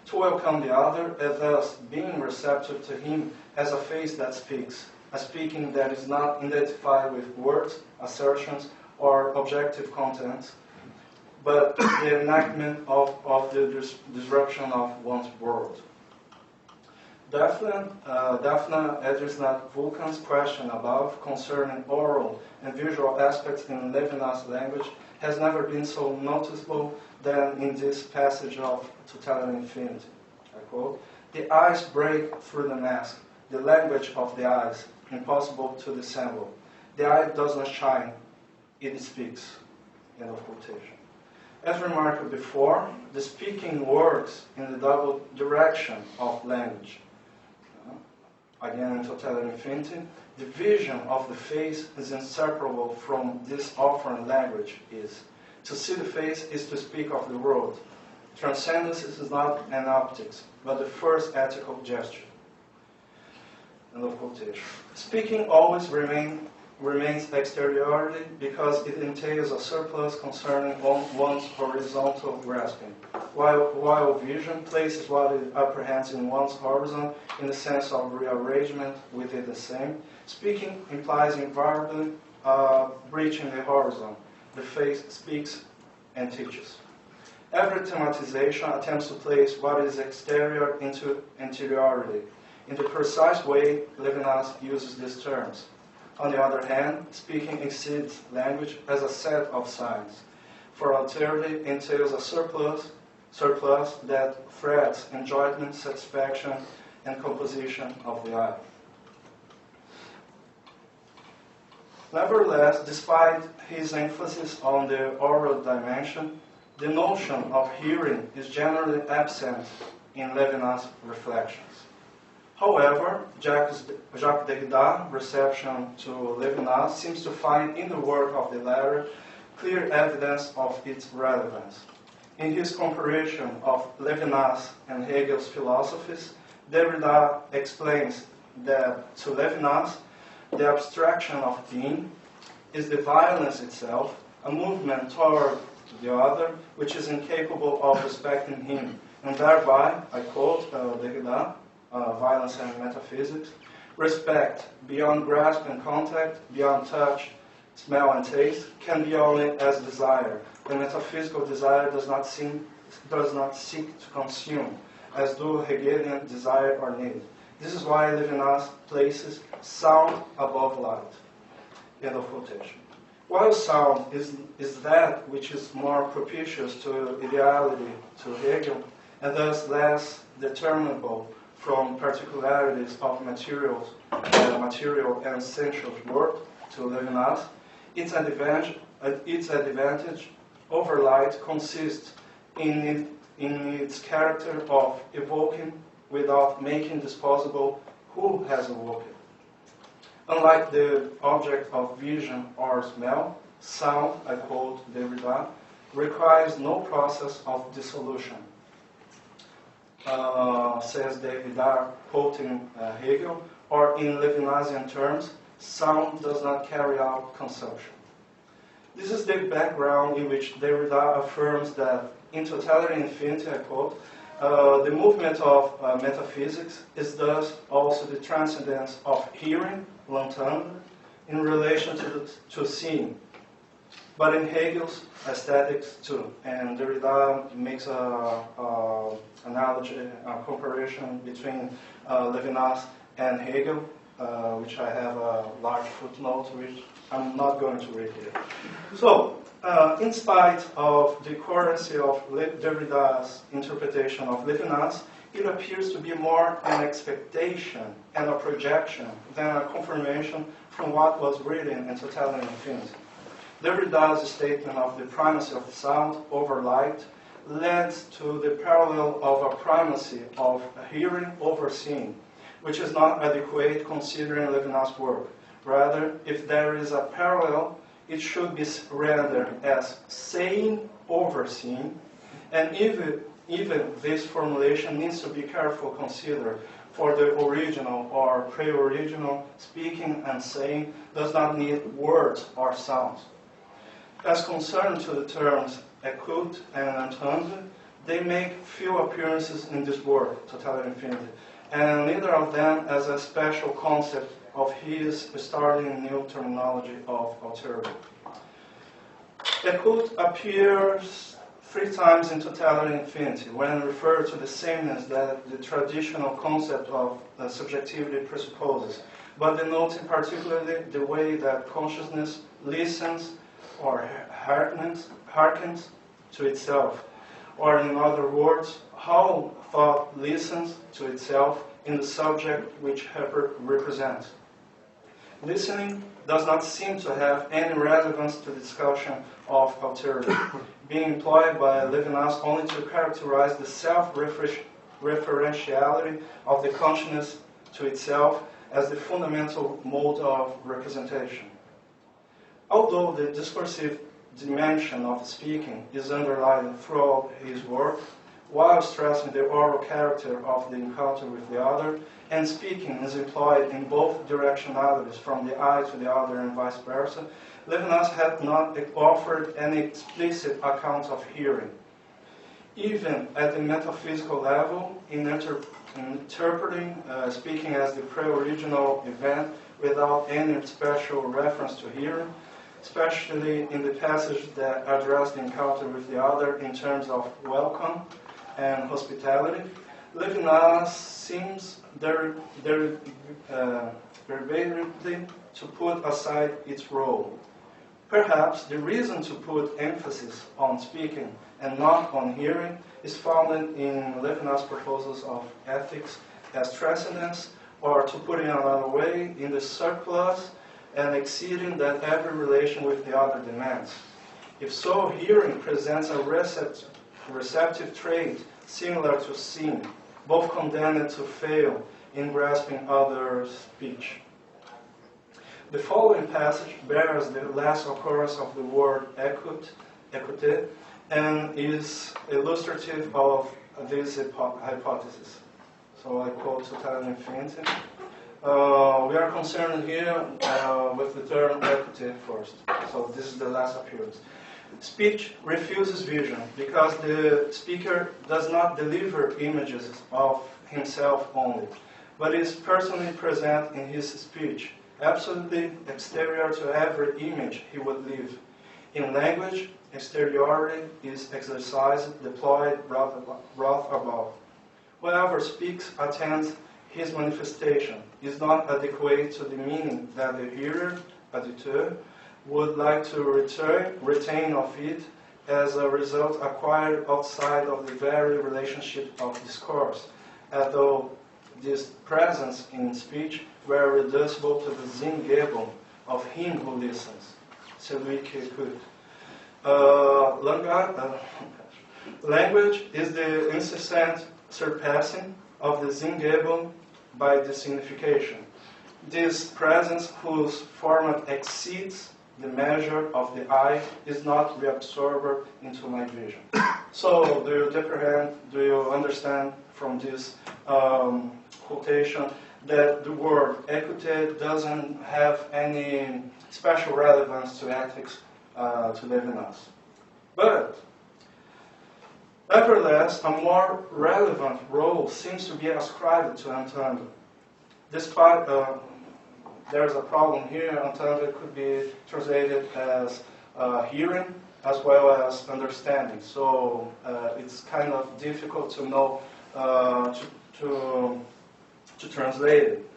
To welcome the other, and thus being receptive to him as a face that speaks, a speaking that is not identified with words, assertions, or objective contents, but the enactment of the disruption of one's world. Daphne addressed Vulcan's question above concerning oral and visual aspects in Levinas' language has never been so noticeable than in this passage of Total and Infinity. I quote, "The eyes break through the mask, the language of the eyes, impossible to dissemble. The eye does not shine, it speaks." End of quotation. As remarked before, the speaking works in the double direction of language. Again, in Total and Infinity, the vision of the face is inseparable from this offering language is. To see the face is to speak of the world. Transcendence is not an optics, but the first ethical gesture. End of quotation. Speaking always remains exteriority because it entails a surplus concerning one's horizontal grasping, while vision places what it apprehends in one's horizon in the sense of rearrangement within the same. Speaking implies invariably breaching the horizon. The face speaks and teaches. Every thematization attempts to place what is exterior into interiority. In the precise way Levinas uses these terms. On the other hand, speaking exceeds language as a set of signs. For alterity entails a surplus that threads enjoyment, satisfaction, and composition of the eye. Nevertheless, despite his emphasis on the oral dimension, the notion of hearing is generally absent in Levinas' reflections. However, Jacques Derrida's reception to Levinas seems to find in the work of the latter clear evidence of its relevance. In his comparison of Levinas and Hegel's philosophies, Derrida explains that to Levinas, the abstraction of being is the violence itself, a movement toward the other which is incapable of respecting him, and thereby, I quote Derrida, Violence and Metaphysics, respect beyond grasp and contact, beyond touch, smell and taste, can be only as desire. The metaphysical desire does not seek to consume, as do Hegelian desire or need. This is why Levinas places sound above light. End of quotation. While sound is that which is more propitious to ideality, to Hegel, and thus less determinable from particularities of material and essential work to Levinas, its advantage over light consists in its character of evoking without making disposable who has awoken. Unlike the object of vision or smell, sound, I quote Derrida, requires no process of dissolution. Says Derrida, quoting Hegel, or in Levinasian terms, sound does not carry out consumption. This is the background in which Derrida affirms that in Totality and Infinity, I quote, the movement of metaphysics is thus also the transcendence of hearing, l'entendre, in relation to seeing. but in Hegel's aesthetics too. And Derrida makes a analogy, a comparison between Levinas and Hegel, which I have a large footnote, which I'm not going to read here. So, in spite of the coherency of Derrida's interpretation of Levinas, it appears to be more an expectation and a projection than a confirmation from what was written in Totality and Infinity. Derrida's statement of the primacy of sound over light leads to the parallel of a primacy of hearing over seeing, which is not adequate considering Levinas' work. Rather, if there is a parallel, it should be rendered as saying over seeing, and even this formulation needs to be carefully considered, for the original or pre-original speaking and saying does not need words or sounds. As concerned to the terms écoute and entendre, they make few appearances in this work, Totality and Infinity, and neither of them as a special concept of his starting new terminology of alterity. Écoute appears 3 times in Totality and Infinity when referred to the sameness that the traditional concept of subjectivity presupposes, but denoting particularly the way that consciousness listens or hearkens to itself, or in other words, how thought listens to itself in the subject which it represents. Listening does not seem to have any relevance to the discussion of alterity, being employed by Levinas only to characterize the self-referentiality of the consciousness to itself as the fundamental mode of representation. Although the discursive dimension of speaking is underlined throughout his work, while stressing the oral character of the encounter with the other, and speaking is employed in both directionalities from the I to the other and vice versa, Levinas had not offered any explicit account of hearing. Even at the metaphysical level, in interpreting speaking as the pre-original event without any special reference to hearing, especially in the passage that address the encounter with the other in terms of welcome and hospitality, Levinas seems deliberately to put aside its role. Perhaps the reason to put emphasis on speaking and not on hearing is founded in Levinas' proposals of ethics as transcendence, or to put it another way, in the surplus and exceeding that every relation with the other demands. If so, hearing presents a receptive trait similar to seeing, both condemned to fail in grasping other speech. The following passage bears the last occurrence of the word écoute, and is illustrative of this hypothesis. So I quote Totality and Infinity. We are concerned here with the term écoute first. So this is the last appearance. Speech refuses vision because the speaker does not deliver images of himself only, but is personally present in his speech, absolutely exterior to every image he would leave. In language, exteriority is exercised, deployed, brought about. Whoever speaks attends his manifestation, is not adequate to the meaning that the hearer, auditeur, would like to retain of it as a result acquired outside of the very relationship of discourse, as though this presence in speech were reducible to the Singgebung of him who listens. Celui qui écoute. Language is the incessant surpassing of the Singgebung by the signification. This presence whose format exceeds the measure of the eye is not reabsorbed into my vision. So, do you understand from this quotation that the word écouter doesn't have any special relevance to ethics to Levinas? But, nevertheless, a more relevant role seems to be ascribed to entendre. Despite there's a problem here, entendre could be translated as hearing as well as understanding. So it's kind of difficult to know, to translate it,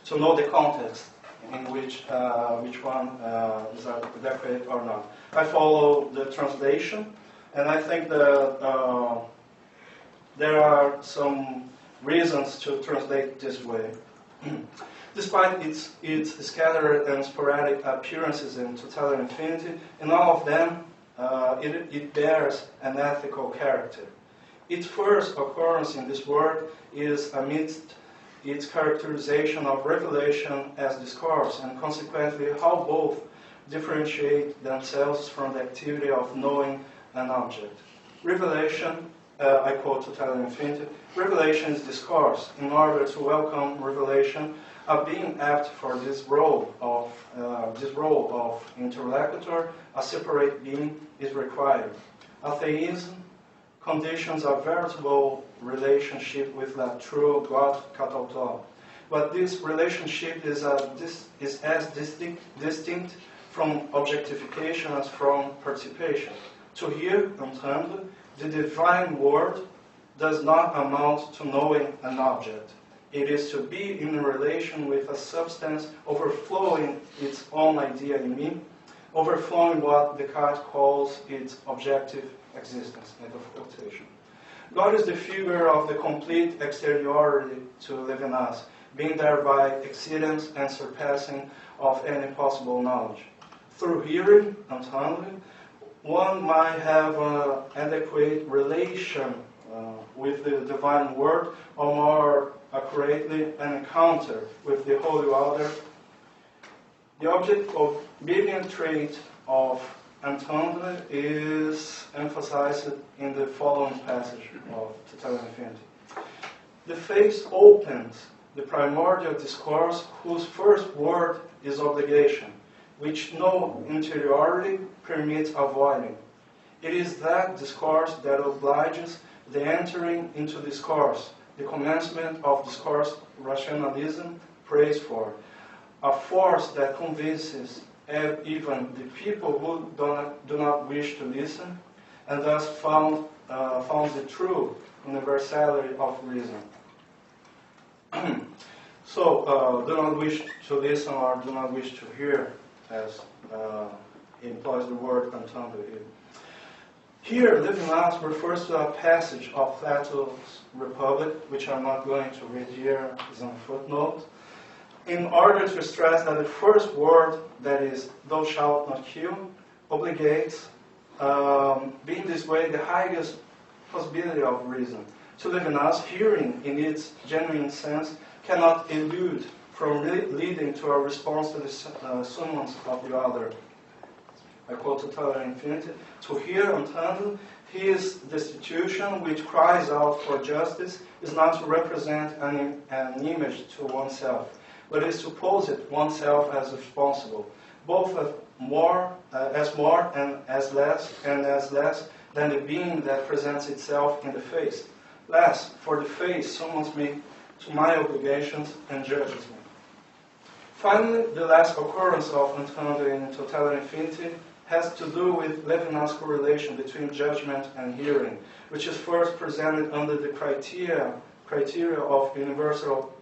to know the context in which one is adequate or not. I follow the translation, and I think that there are some reasons to translate this way. Despite its scattered and sporadic appearances in totality and infinity, in all of them, it bears an ethical character. Its first occurrence in this work is amidst its characterization of revelation as discourse, and consequently how both differentiate themselves from the activity of knowing an object. Revelation, I quote Totality and Infinity, revelation is discourse. In order to welcome revelation, a being apt for this role of interlocutor, a separate being, is required. Atheism conditions a veritable relationship with that true God katauto. But this relationship is as distinct from objectification as from participation. To hear, entendre, the divine word does not amount to knowing an object. It is to be in relation with a substance overflowing its own idea in me, overflowing what Descartes calls its objective existence, end of quotation. God is the figure of the complete exteriority to Levinas, being thereby exceedance and surpassing of any possible knowledge. Through hearing, entendre, one might have an adequate relation with the divine word, or more accurately, an encounter with the Holy Father. The object of obedient trait of entendre is emphasized in the following passage of Totality and Infinity. The face opens the primordial discourse whose first word is obligation, which no interiority permits avoiding. It is that discourse that obliges the entering into discourse, the commencement of discourse rationalism prays for, a force that convinces even the people who do not wish to listen, and thus found the true universality of reason. So, do not wish to listen or do not wish to hear, as implies the word entendre. Here, Levinas refers to a passage of Plato's Republic, which I'm not going to read here, is on a footnote, in order to stress that the first word, that is, thou shalt not kill, obligates, being this way, the highest possibility of reason. To Levinas, hearing, in its genuine sense, cannot elude from leading to a response to the summons of the other. I quote Totality and Infinity, to hear, entendre, his destitution, which cries out for justice, is not to represent an image to oneself, but is to posit oneself as responsible, both as more and as less than the being that presents itself in the face. Less, for the face summons me to my obligations and judges me. Finally, the last occurrence of entendre in Totality and Infinity has to do with Levinas' correlation between judgment and hearing, which is first presented under the criteria of universal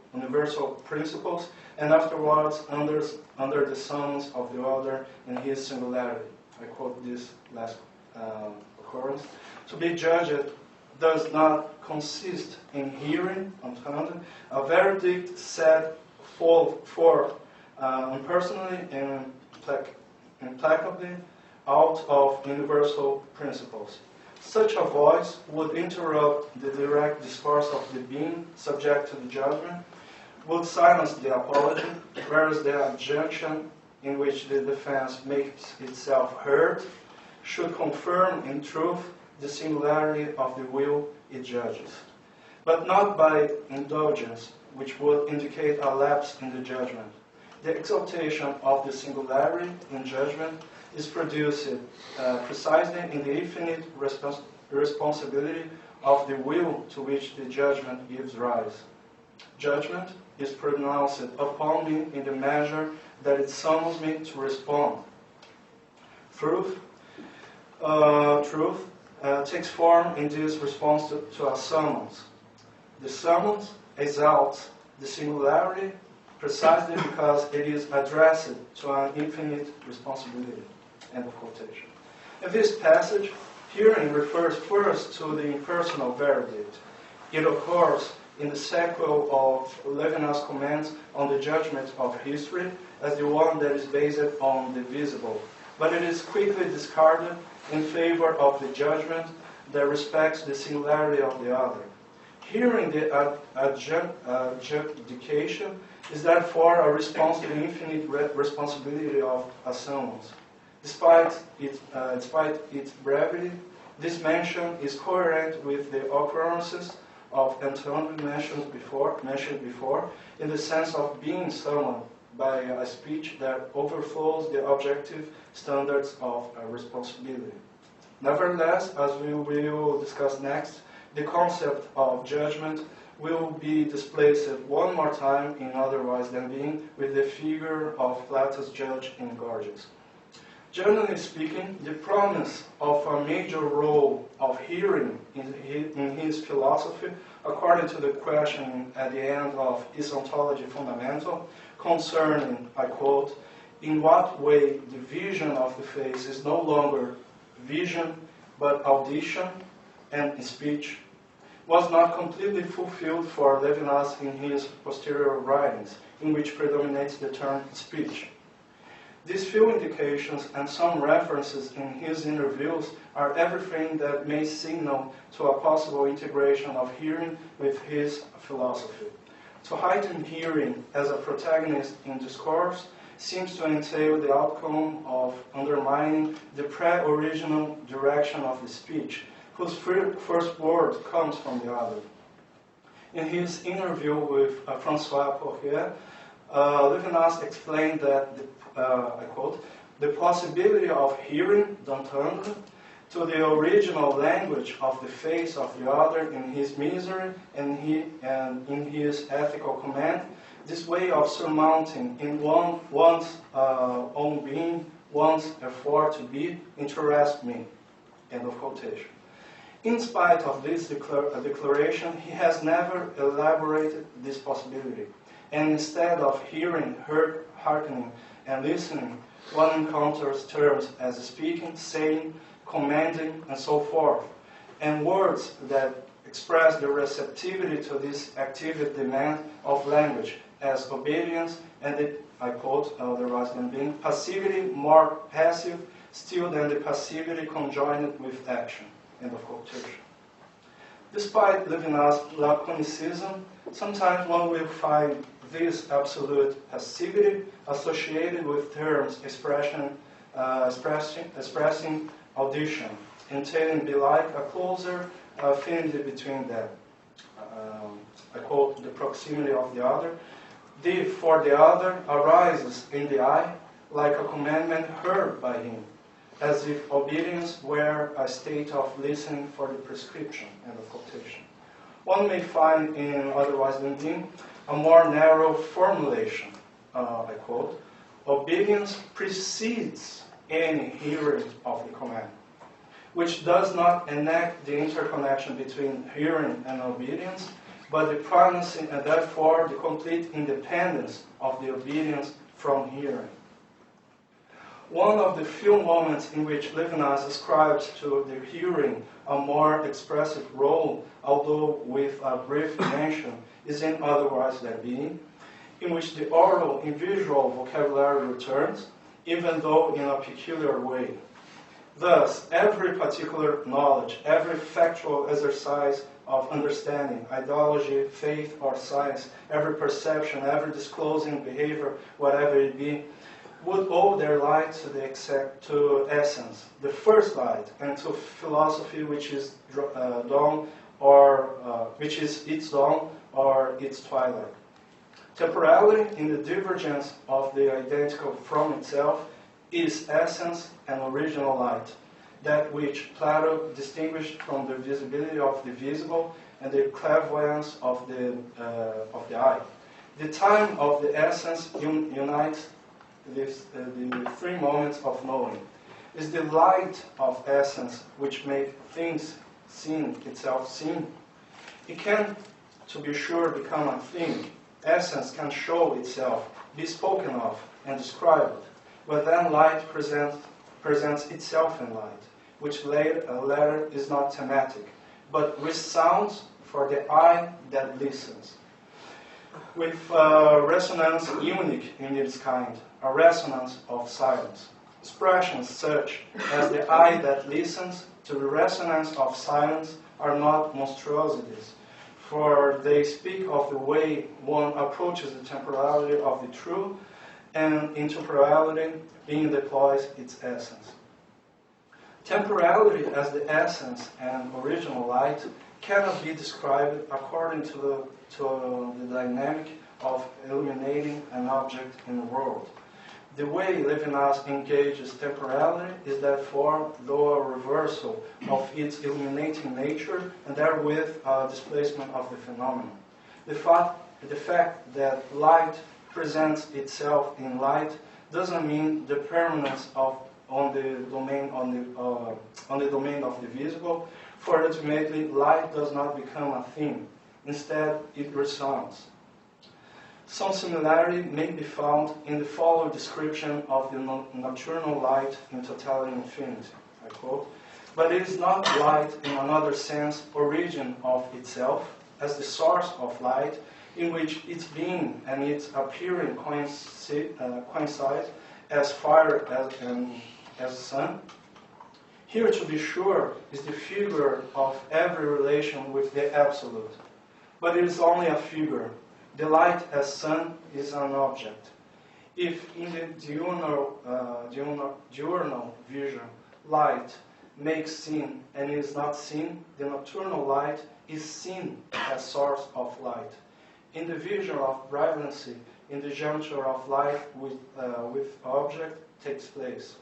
principles, and afterwards under the summons of the other in his singularity. I quote this last occurrence. To be judged does not consist in hearing, entendre, a verdict set forth impersonally and implacably out of universal principles. Such a voice would interrupt the direct discourse of the being subject to the judgment, would silence the apology, whereas the objection in which the defense makes itself heard should confirm in truth the singularity of the will it judges, but not by indulgence, which would indicate a lapse in the judgment. The exaltation of the singularity in judgment is produced precisely in the infinite responsibility of the will to which the judgment gives rise. Judgment is pronounced upon me in the measure that it summons me to respond. truth, takes form in this response to a summons. The summons exalts the singularity precisely because it is addressed to an infinite responsibility. End of quotation. In this passage, hearing refers first to the impersonal verdict. It occurs in the sequel of Levinas' comments on the judgment of history as the one that is based on the visible, but it is quickly discarded in favor of the judgment that respects the singularity of the other. Hearing the adjudication is therefore a response to the infinite responsibility of a summons. Despite its brevity, this mention is coherent with the occurrences of entendre mentioned before, in the sense of being summoned by a speech that overflows the objective standards of responsibility. Nevertheless, as we will discuss next, the concept of judgment will be displaced one more time in Otherwise Than Being with the figure of Plato's judge in Gorgias. Generally speaking, the promise of a major role of hearing in his philosophy, according to the question at the end of Is Ontology Fundamental, concerning, I quote, in what way the vision of the face is no longer vision but audition and speech, was not completely fulfilled for Levinas in his posterior writings, in which predominates the term speech. These few indications and some references in his interviews are everything that may signal to a possible integration of hearing with his philosophy. To heighten hearing as a protagonist in discourse seems to entail the outcome of undermining the pre-original direction of the speech, whose first word comes from the other. In his interview with François Poirier, Levinas explained that, I quote, the possibility of hearing, d'entendre, to the original language of the face of the other in his misery and in his ethical command, this way of surmounting in one's own being, one's effort to be, interests me. End of quotation. In spite of this declaration, he has never elaborated this possibility. And instead of hearing, hearkening, and listening, one encounters terms as speaking, saying, commanding, and so forth, and words that express the receptivity to this active demand of language as obedience and the, I quote, Otherwise Than Being, passivity more passive still than the passivity conjoined with action. End of quotation. Despite Levinas' laconicism, sometimes one will find this absolute passivity associated with terms expressing audition, entailing belike a closer affinity between them. I quote, the proximity of the other. The for the other arises in the I like a commandment heard by him, as if obedience were a state of listening for the prescription. End of quotation. One may find in Otherwise Than Being a more narrow formulation. I quote, obedience precedes any hearing of the command, which does not enact the interconnection between hearing and obedience, but the primacy and therefore the complete independence of the obedience from hearing. One of the few moments in which Levinas ascribes to the hearing a more expressive role, although with a brief mention, is in Otherwise Than Being, in which the oral and visual vocabulary returns, even though in a peculiar way. Thus, every particular knowledge, every factual exercise of understanding, ideology, faith, or science, every perception, every disclosing behavior, whatever it be, would owe their light to essence, the first light, and to philosophy, which is dawn, or which is its dawn or its twilight. Temporality, in the divergence of the identical from itself, is essence and original light, that which Plato distinguished from the visibility of the visible and the clairvoyance of the eye. The time of the essence unites the three moments of knowing. Is the light of essence which makes things seen itself seen. It can, to be sure, become a thing. Essence can show itself, be spoken of, and described. But then light presents itself in light, which latter is not thematic, but resounds for the eye that listens. With resonance unique in its kind, a resonance of silence. Expressions such as the eye that listens to the resonance of silence are not monstrosities, for they speak of the way one approaches the temporality of the true, and in temporality being deploys its essence. Temporality as the essence and original light cannot be described according to the dynamic of illuminating an object in the world. The way Levinas engages temporality is therefore, though a reversal of its illuminating nature and therewith a displacement of the phenomenon. The fact that light presents itself in light doesn't mean the permanence on the domain of the visible, for ultimately light does not become a thing. Instead, it resounds. Some similarity may be found in the following description of the nocturnal light in totality infinity. I quote, "But it is not light in another sense, origin of itself, as the source of light, in which its being and its appearing coincide as fire and as sun. Here, to be sure, is the figure of every relation with the Absolute. But it is only a figure. The light as sun is an object. If in the diurnal vision light makes seen and is not seen, the nocturnal light is seen as source of light. In the vision of brilliancy, in the juncture of light with object takes place.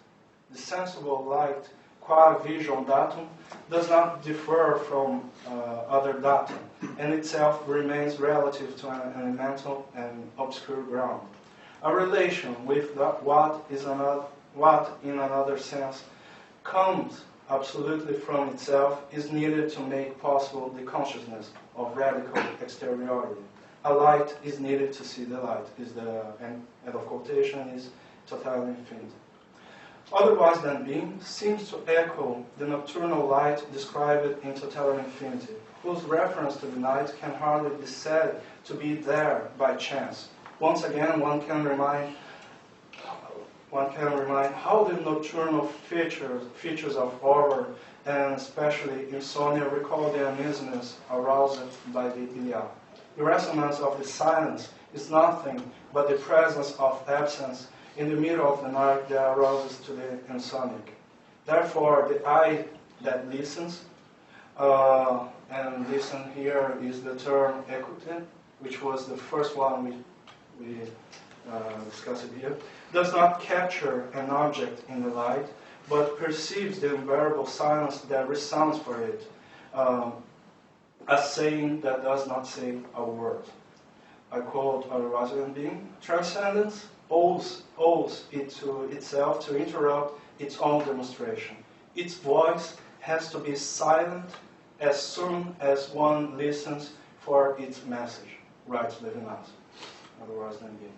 The sensible light, qua visual datum, does not differ from other datum, and itself remains relative to an elemental and obscure ground. A relation with what in another sense comes absolutely from itself is needed to make possible the consciousness of radical exteriority. A light is needed to see the light, end of quotation is totality infinity. Otherwise than being seems to echo the nocturnal light described in totality infinity, whose reference to the night can hardly be said to be there by chance. Once again, one can remind how the nocturnal features of horror and especially insomnia recall the uneasiness aroused by the Iliad. The resonance of the silence is nothing but the presence of absence in the middle of the night that arouses to the insomniac. Therefore, the eye that listens, and listen here is the term equity, which was the first one we discussed here, does not capture an object in the light, but perceives the unbearable silence that resounds for it, a saying that does not say a word. I quote Otherwise Than Being, "Transcendence owes it to itself to interrupt its own demonstration. Its voice has to be silent as soon as one listens for its message," writes Levinas. Otherwise Than Being.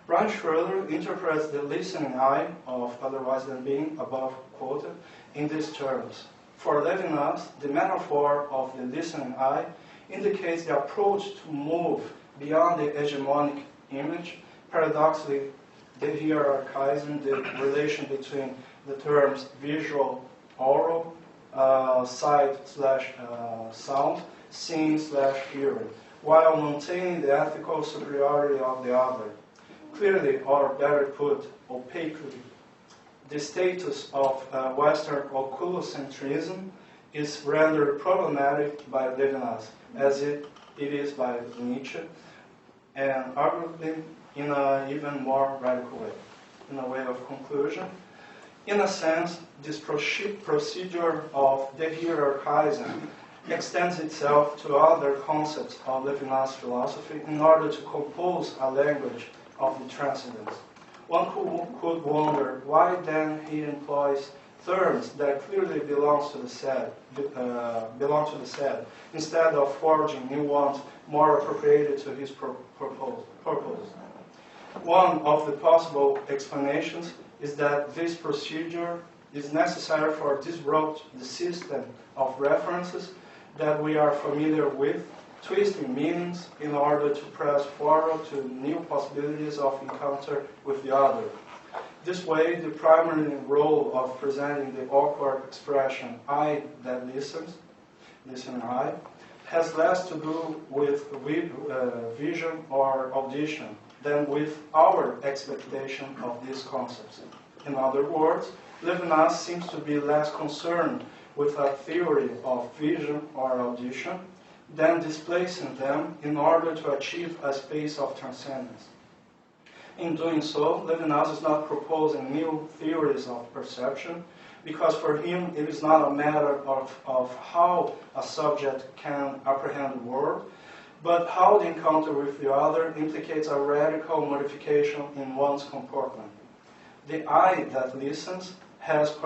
Brian Schroeder interprets the listening eye of Otherwise Than Being, above quoted, in these terms. For Levinas, the metaphor of the listening eye indicates the approach to move beyond the hegemonic image, paradoxically de-hierarchizing the relation between the terms visual, oral, sight/sound, seeing/hearing, while maintaining the ethical superiority of the other. Clearly, or better put, opaquely, the status of Western oculocentrism is rendered problematic by Levinas, as it is by Nietzsche, and arguably in an even more radical way. In a way of conclusion, in a sense, this procedure of de-hierarchizing extends itself to other concepts of Levinas philosophy in order to compose a language of the transcendence. One could wonder why then he employs terms that clearly belong to the set, instead of forging new ones more appropriated to his purpose. One of the possible explanations is that this procedure is necessary for disrupt the system of references that we are familiar with, twisting meanings in order to press forward to new possibilities of encounter with the other. This way, the primary role of presenting the awkward expression "I that listens," listen I, has less to do with vision or audition than with our expectation of these concepts. In other words, Levinas seems to be less concerned with a theory of vision or audition than displacing them in order to achieve a space of transcendence. In doing so, Levinas is not proposing new theories of perception, because for him it is not a matter of how a subject can apprehend the world, but how the encounter with the other implicates a radical modification in one's comportment. The I that listens has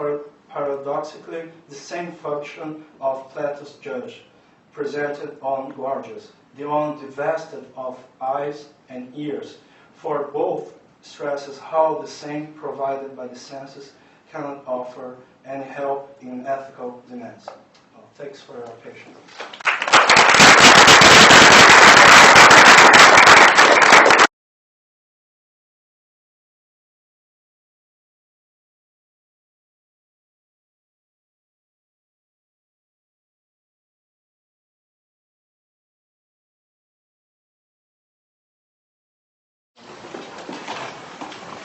paradoxically the same function of Plato's judge, presented on Gorgias, the one divested of eyes and ears, for both stresses how the same provided by the senses cannot offer any help in ethical demands. Well, thanks for your patience.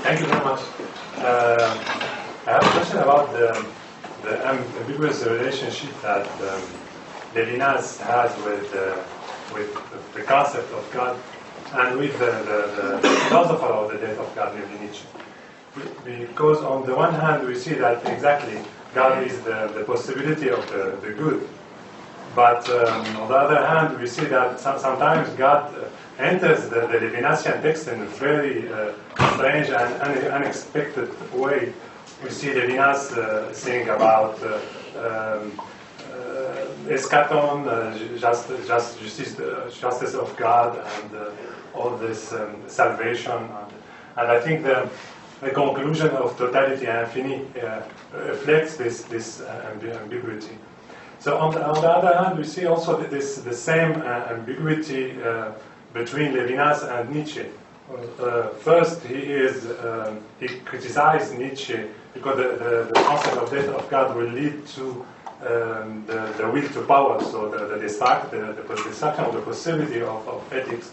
Thank you very much. I have a question about the ambiguous relationship that Levinas has with the concept of God and with the philosopher of the death of God, Nietzsche. Because on the one hand, we see that exactly God is the possibility of the good. But on the other hand, we see that sometimes God enters the Levinasian text in a very strange and unexpected way. We see Levinas saying about eschaton, justice of God, and all this salvation. And I think the conclusion of totality infini reflects this ambiguity. So on the other hand, we see also the same ambiguity between Levinas and Nietzsche. First, he criticized Nietzsche because the concept of death of God will lead to the will to power, so the destruction of the possibility of ethics.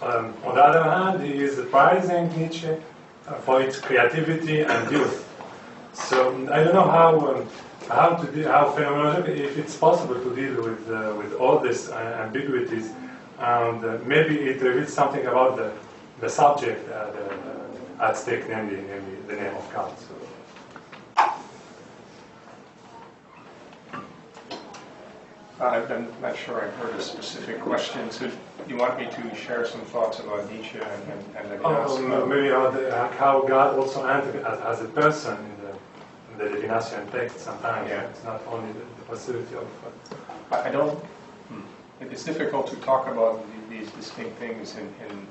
On the other hand, he is praising Nietzsche for its creativity and youth. So I don't know how phenomenologically, if it's possible to deal with all these ambiguities, and maybe it reveals something about the subject at stake, namely the name of God. So. I'm not sure I heard a specific question. So you want me to share some thoughts about Nietzsche and Levinas? Maybe how God also entered as a person in the Levinasian text sometimes. Yeah. It's not only the possibility of... I don't... It's difficult to talk about these distinct things in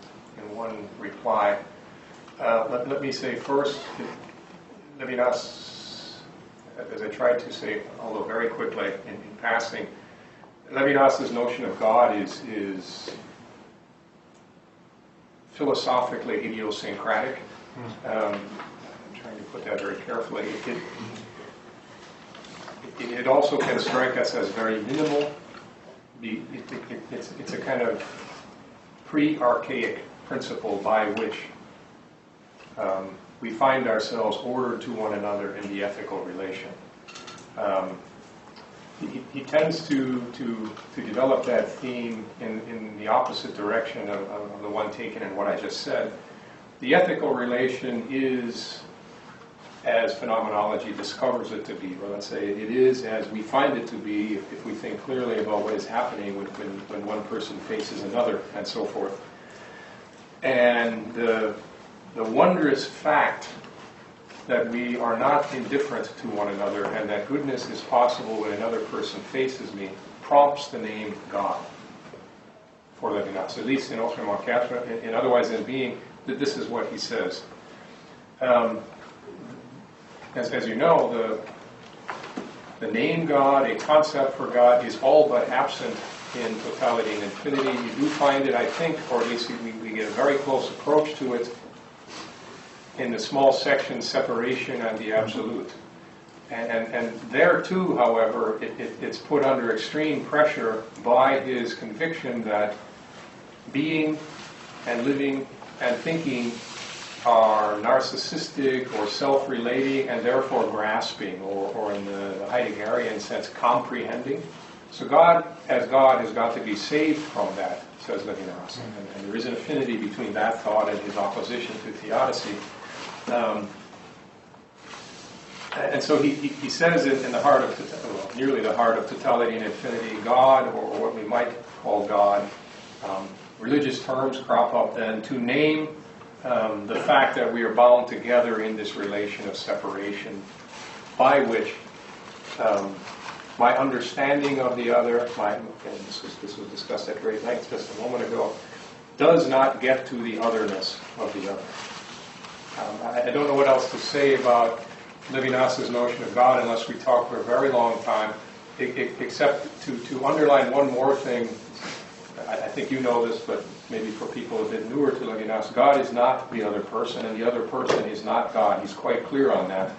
one reply. Let me say first, Levinas, as I tried to say, although very quickly in passing, Levinas's notion of God is philosophically idiosyncratic. I'm trying to put that very carefully. It also can strike us as very minimal. It's a kind of pre-archaic principle by which we find ourselves ordered to one another in the ethical relation. He tends to develop that theme in the opposite direction of the one taken in what I just said. The ethical relation is as phenomenology discovers it to be, or let's say it is as we find it to be if we think clearly about what is happening when one person faces another, and so forth. And the wondrous fact that we are not indifferent to one another and that goodness is possible when another person faces me, prompts the name God for Levinas. At least in Autrement 4, in Otherwise Than Being, this is what he says. As you know, the name God, a concept for God, is all but absent in Totality and Infinity. You do find it, I think, or at least we get a very close approach to it in the small section Separation and the Absolute. And there too, however, it's put under extreme pressure by his conviction that being and living and thinking are narcissistic or self-relating and therefore grasping, or in the Heideggerian sense, comprehending. So God, has got to be saved from that, says Levinas. And there is an affinity between that thought and his opposition to theodicy. And so he says in the heart of, nearly the heart of Totality and Infinity, God, or what we might call God, religious terms crop up then to name the fact that we are bound together in this relation of separation, by which my understanding of the other, and this was discussed at great length just a moment ago, does not get to the otherness of the other. I don't know what else to say about Levinas's notion of God unless we talk for a very long time, except to underline one more thing. I think you know this, but maybe for people a bit newer to Levinas, God is not the other person, and the other person is not God. He's quite clear on that.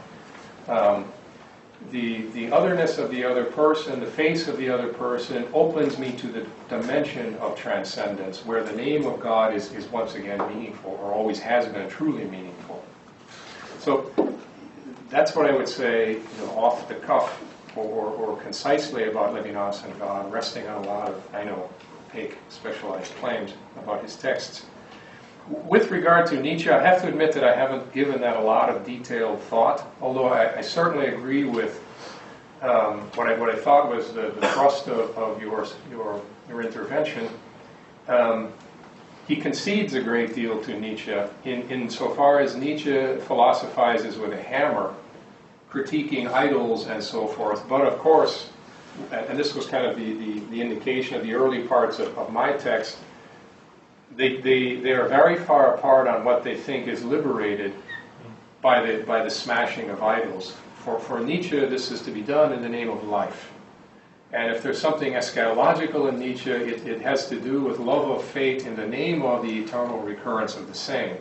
The otherness of the other person, the face of the other person, opens me to the dimension of transcendence, where the name of God is once again meaningful, or always has been truly meaningful. So that's what I would say, off the cuff, or concisely about Levinas and God, resting on a lot of, I know, opaque, specialized claims about his texts. With regard to Nietzsche, I have to admit that I haven't given that a lot of detailed thought, although I certainly agree with what I thought was the thrust of your intervention. He concedes a great deal to Nietzsche insofar as Nietzsche philosophizes with a hammer, critiquing idols and so forth. But of course, and this was kind of the indication of the early parts of my text, they are very far apart on what they think is liberated by the smashing of idols. For Nietzsche, this is to be done in the name of life. And if there's something eschatological in Nietzsche, it has to do with love of fate in the name of the eternal recurrence of the same,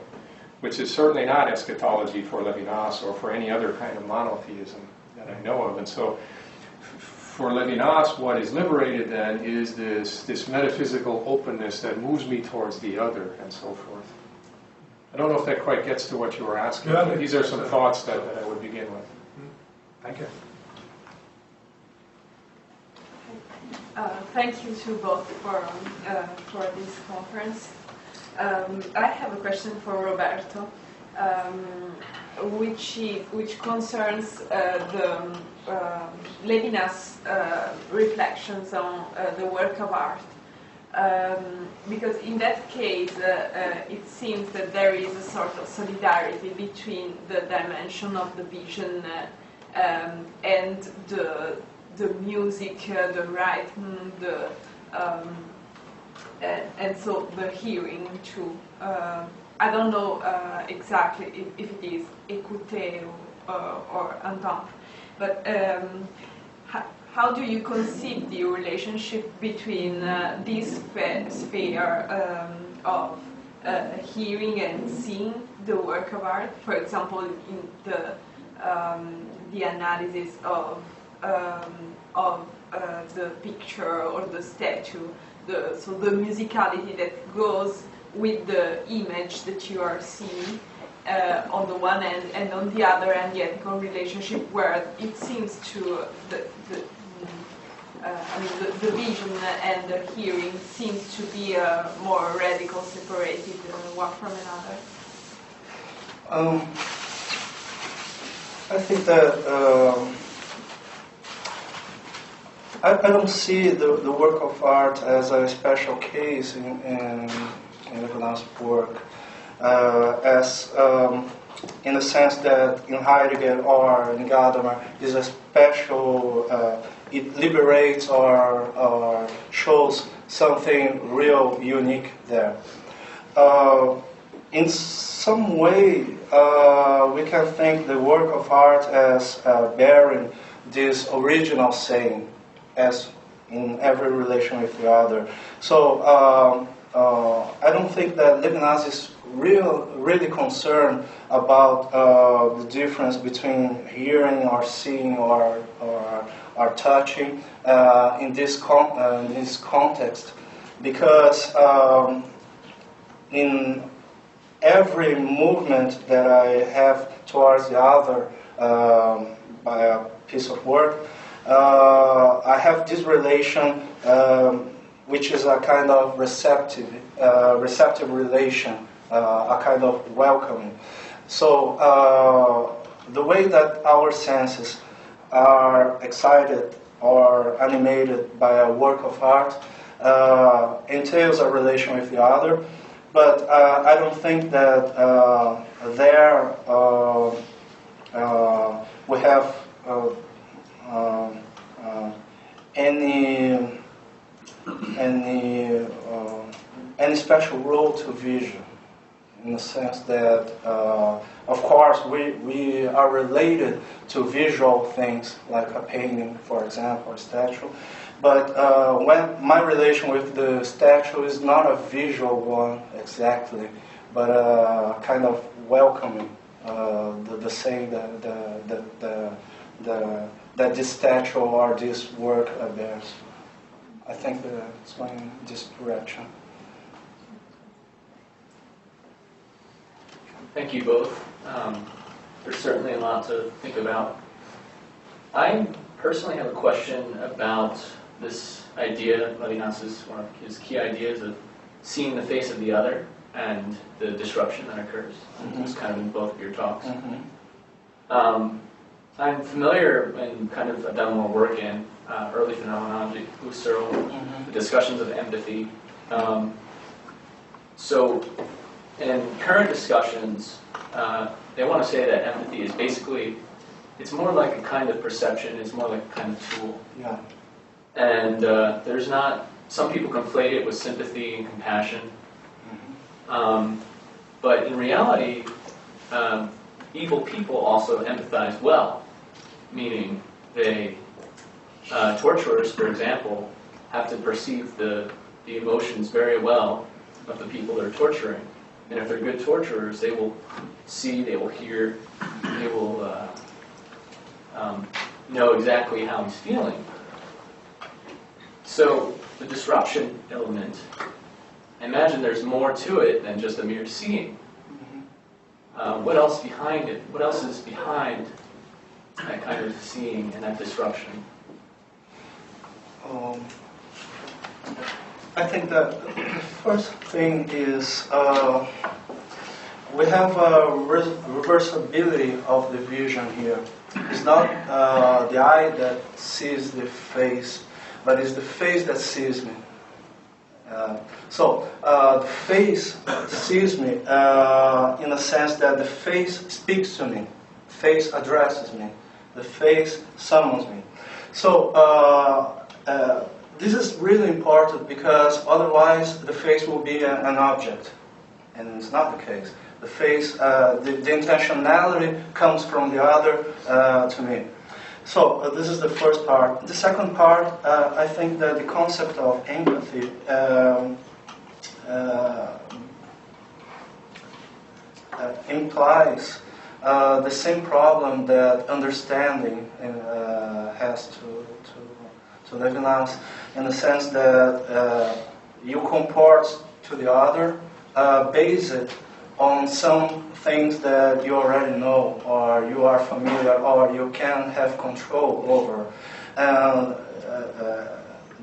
which is certainly not eschatology for Levinas or for any other kind of monotheism that I know of. And so for Levinas, what is liberated then is this metaphysical openness that moves me towards the other and so forth. I don't know if that quite gets to what you were asking, but these are some thoughts that I would begin with. Thank you. Thank you to both for this conference. I have a question for Roberto, which concerns the Levinas' reflections on the work of art. Because in that case, it seems that there is a sort of solidarity between the dimension of the vision and the music, the rhythm, and so the hearing too. I don't know exactly if it is écouter or entendre, but how do you conceive the relationship between this sphere of hearing and seeing the work of art? For example, in the analysis of the picture or the statue, so the musicality that goes with the image that you are seeing on the one end, and on the other end, the ethical relationship where it seems to the vision and the hearing seems to be more radical, separated one from another. I think that I don't see the work of art as a special case in Levinas' work, as in the sense that in Heidegger or in Gadamer is a special, it liberates or shows something real unique there. In some way, we can think the work of art as bearing this original saying, as in every relation with the other. So I don't think that Levinas is really concerned about the difference between hearing or seeing or touching in this context, because in every movement that I have towards the other by a piece of work, I have this relation which is a kind of receptive relation, a kind of welcoming. So the way that our senses are excited or animated by a work of art entails a relation with the other, but I don't think that there we have any special role to vision, in the sense that, of course, we are related to visual things like a painting, for example, or a statue. But when my relation with the statue is not a visual one exactly, but a kind of welcoming, the saying that this statue or this work bears. I think that it's going in this direction. Thank you both. There's certainly a lot to think about. I personally have a question about this idea. Levinas is one of his key ideas of seeing the face of the other and the disruption that occurs. Mm-hmm. It's kind of in both of your talks. Mm-hmm. I'm familiar and kind of I've done more work in early phenomenology, Husserl, Mm-hmm. the discussions of empathy. So in current discussions, they want to say that empathy is basically, it's more like a kind of perception, it's more like a kind of tool. Yeah. And there's not, some people conflate it with sympathy and compassion. Mm-hmm. But in reality, evil people also empathize well, meaning they, torturers, for example, have to perceive the emotions very well of the people they're torturing. And if they're good torturers, they will see, they will hear, they will know exactly how he's feeling. So the disruption element, imagine there's more to it than just a mere seeing. What else behind it? What else is behind that kind of seeing and that disruption? I think that the first thing is we have a reversibility of the vision here. It's not the eye that sees the face, but it's the face that sees me. So the face sees me in a sense that the face speaks to me, the face addresses me, the face summons me. So this is really important, because otherwise the face will be an object, and it's not the case. The face, the intentionality comes from the other to me. So this is the first part. The second part, I think that the concept of empathy implies the same problem that understanding has to Levinas, in the sense that you comport to the other based on some things that you already know, or you are familiar, or you can have control over.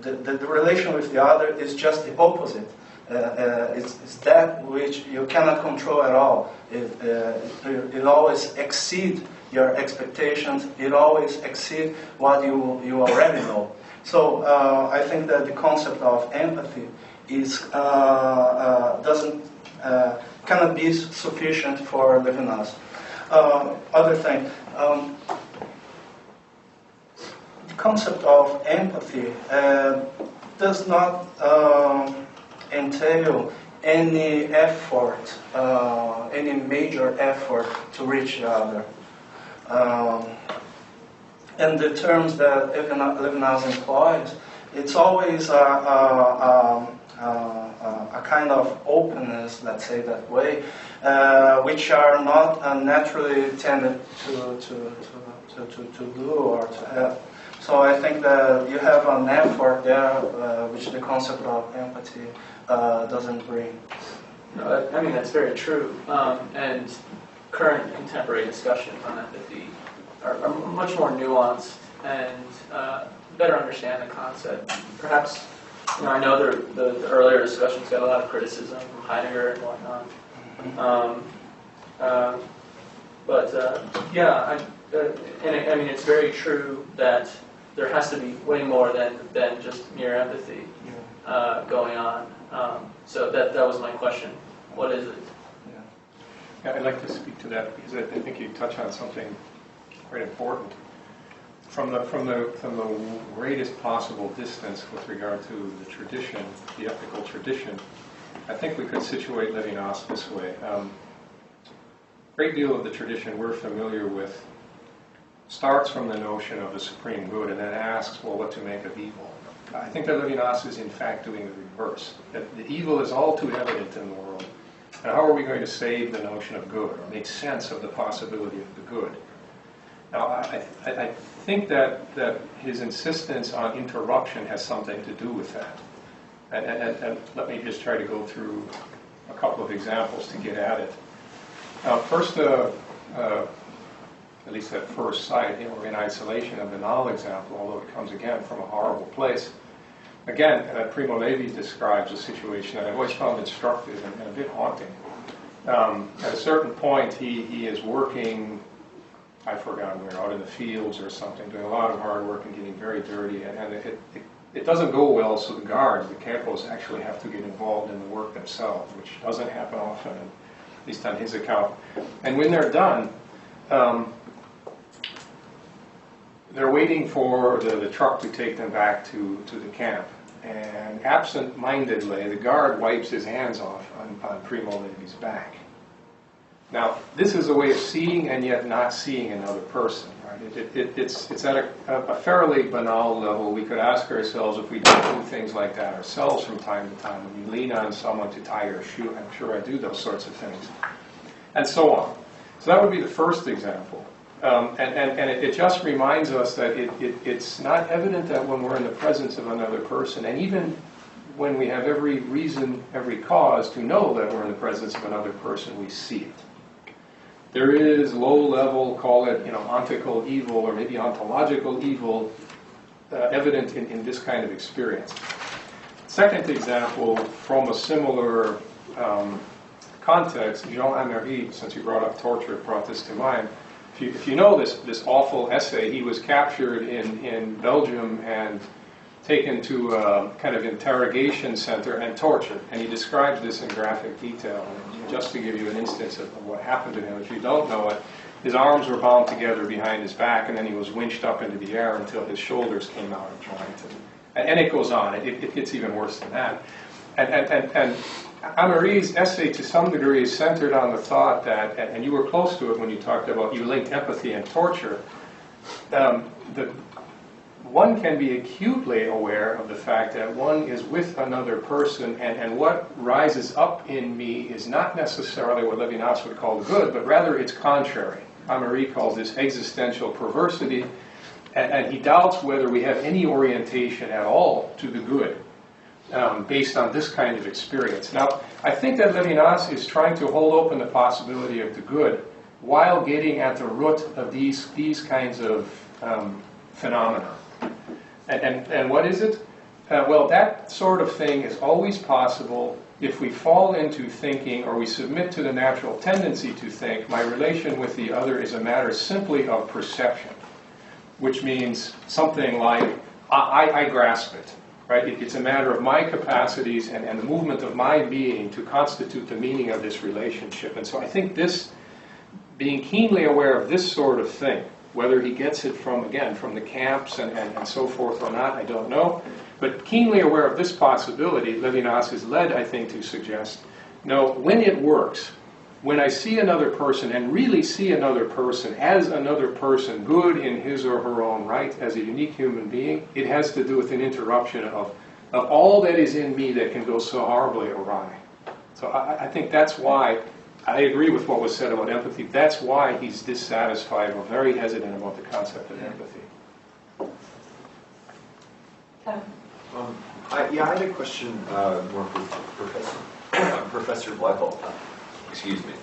The relation with the other is just the opposite. It's that which you cannot control at all. It always exceeds your expectations. It always exceeds what you already know. So I think that the concept of empathy is cannot be sufficient for Levinas. other thing. The concept of empathy does not entail any effort, any major effort to reach the other. And the terms that Levinas employs, it's always a kind of openness, let's say that way, which are not naturally tended to do or to have. So I think that you have an effort there, which the concept of empathy doesn't bring. No, I mean, that's very true. And current contemporary discussions on empathy are much more nuanced and better understand the concept. Perhaps, I know the earlier discussions got a lot of criticism from Heidegger and whatnot. I mean, it's very true that there has to be way more than just mere empathy going on. So that was my question. What is it? Yeah, I'd like to speak to that because I think you touch on something quite important. From the greatest possible distance with regard to the tradition, the ethical tradition, I think we could situate Levinas this way. A great deal of the tradition we're familiar with starts from the notion of the supreme good and then asks, well, what to make of evil? I think that Levinas is in fact doing the reverse, that the evil is all too evident in the world. And how are we going to save the notion of good or make sense of the possibility of the good? Now, I think that his insistence on interruption has something to do with that. And let me just try to go through a couple of examples to get at it. First, at least at first sight, we're in isolation of the null example, although it comes again from a horrible place. Again, Primo Levi describes a situation that I've always found instructive and a bit haunting. At a certain point, he is working, I forgot where, out in the fields or something, doing a lot of hard work and getting very dirty, and it doesn't go well, so the guards, the capos, actually have to get involved in the work themselves, which doesn't happen often, at least on his account. And when they're done, they're waiting for the truck to take them back to the camp. And absent-mindedly, the guard wipes his hands off on Primo Levi's back. Now, this is a way of seeing and yet not seeing another person. Right? It's at a fairly banal level. We could ask ourselves if we don't do things like that ourselves from time to time. When you lean on someone to tie your shoe, I'm sure I do those sorts of things. And so on. So that would be the first example. And it just reminds us that it's not evident that when we're in the presence of another person, and even when we have every reason, every cause to know that we're in the presence of another person, we see it. There is low-level, call it ontical evil or maybe ontological evil evident in this kind of experience. Second example from a similar context, Jean Amery, since you brought up torture, brought this to mind. If you know this awful essay, he was captured in Belgium and taken to a kind of interrogation center and tortured. And he describes this in graphic detail. And just to give you an instance of what happened to him, if you don't know it, his arms were bound together behind his back, and then he was winched up into the air until his shoulders came out of joint. And it goes on. It gets even worse than that. And Amery's essay, to some degree, is centered on the thought that, and you were close to it when you talked about, you linked empathy and torture, that one can be acutely aware of the fact that one is with another person, and what rises up in me is not necessarily what Levinas would call good, but rather its contrary. Amery calls this existential perversity, and he doubts whether we have any orientation at all to the good. Based on this kind of experience. Now, I think that Levinas is trying to hold open the possibility of the good while getting at the root of these kinds of phenomena. And what is it? Well, that sort of thing is always possible if we fall into thinking, or we submit to the natural tendency to think, my relation with the other is a matter simply of perception, which means something like, I grasp it. Right? It's a matter of my capacities and the movement of my being to constitute the meaning of this relationship. And so I think this being keenly aware of this sort of thing, whether he gets it from, again, from the camps and so forth or not, I don't know. But keenly aware of this possibility, Levinas is led, I think, to suggest, no, when it works, when I see another person and really see another person as another person, good in his or her own right, as a unique human being, it has to do with an interruption of all that is in me that can go so horribly awry. So I think that's why, I agree with what was said about empathy, that's why he's dissatisfied or very hesitant about the concept of empathy. I had a question more for Professor Bloechl. Excuse me.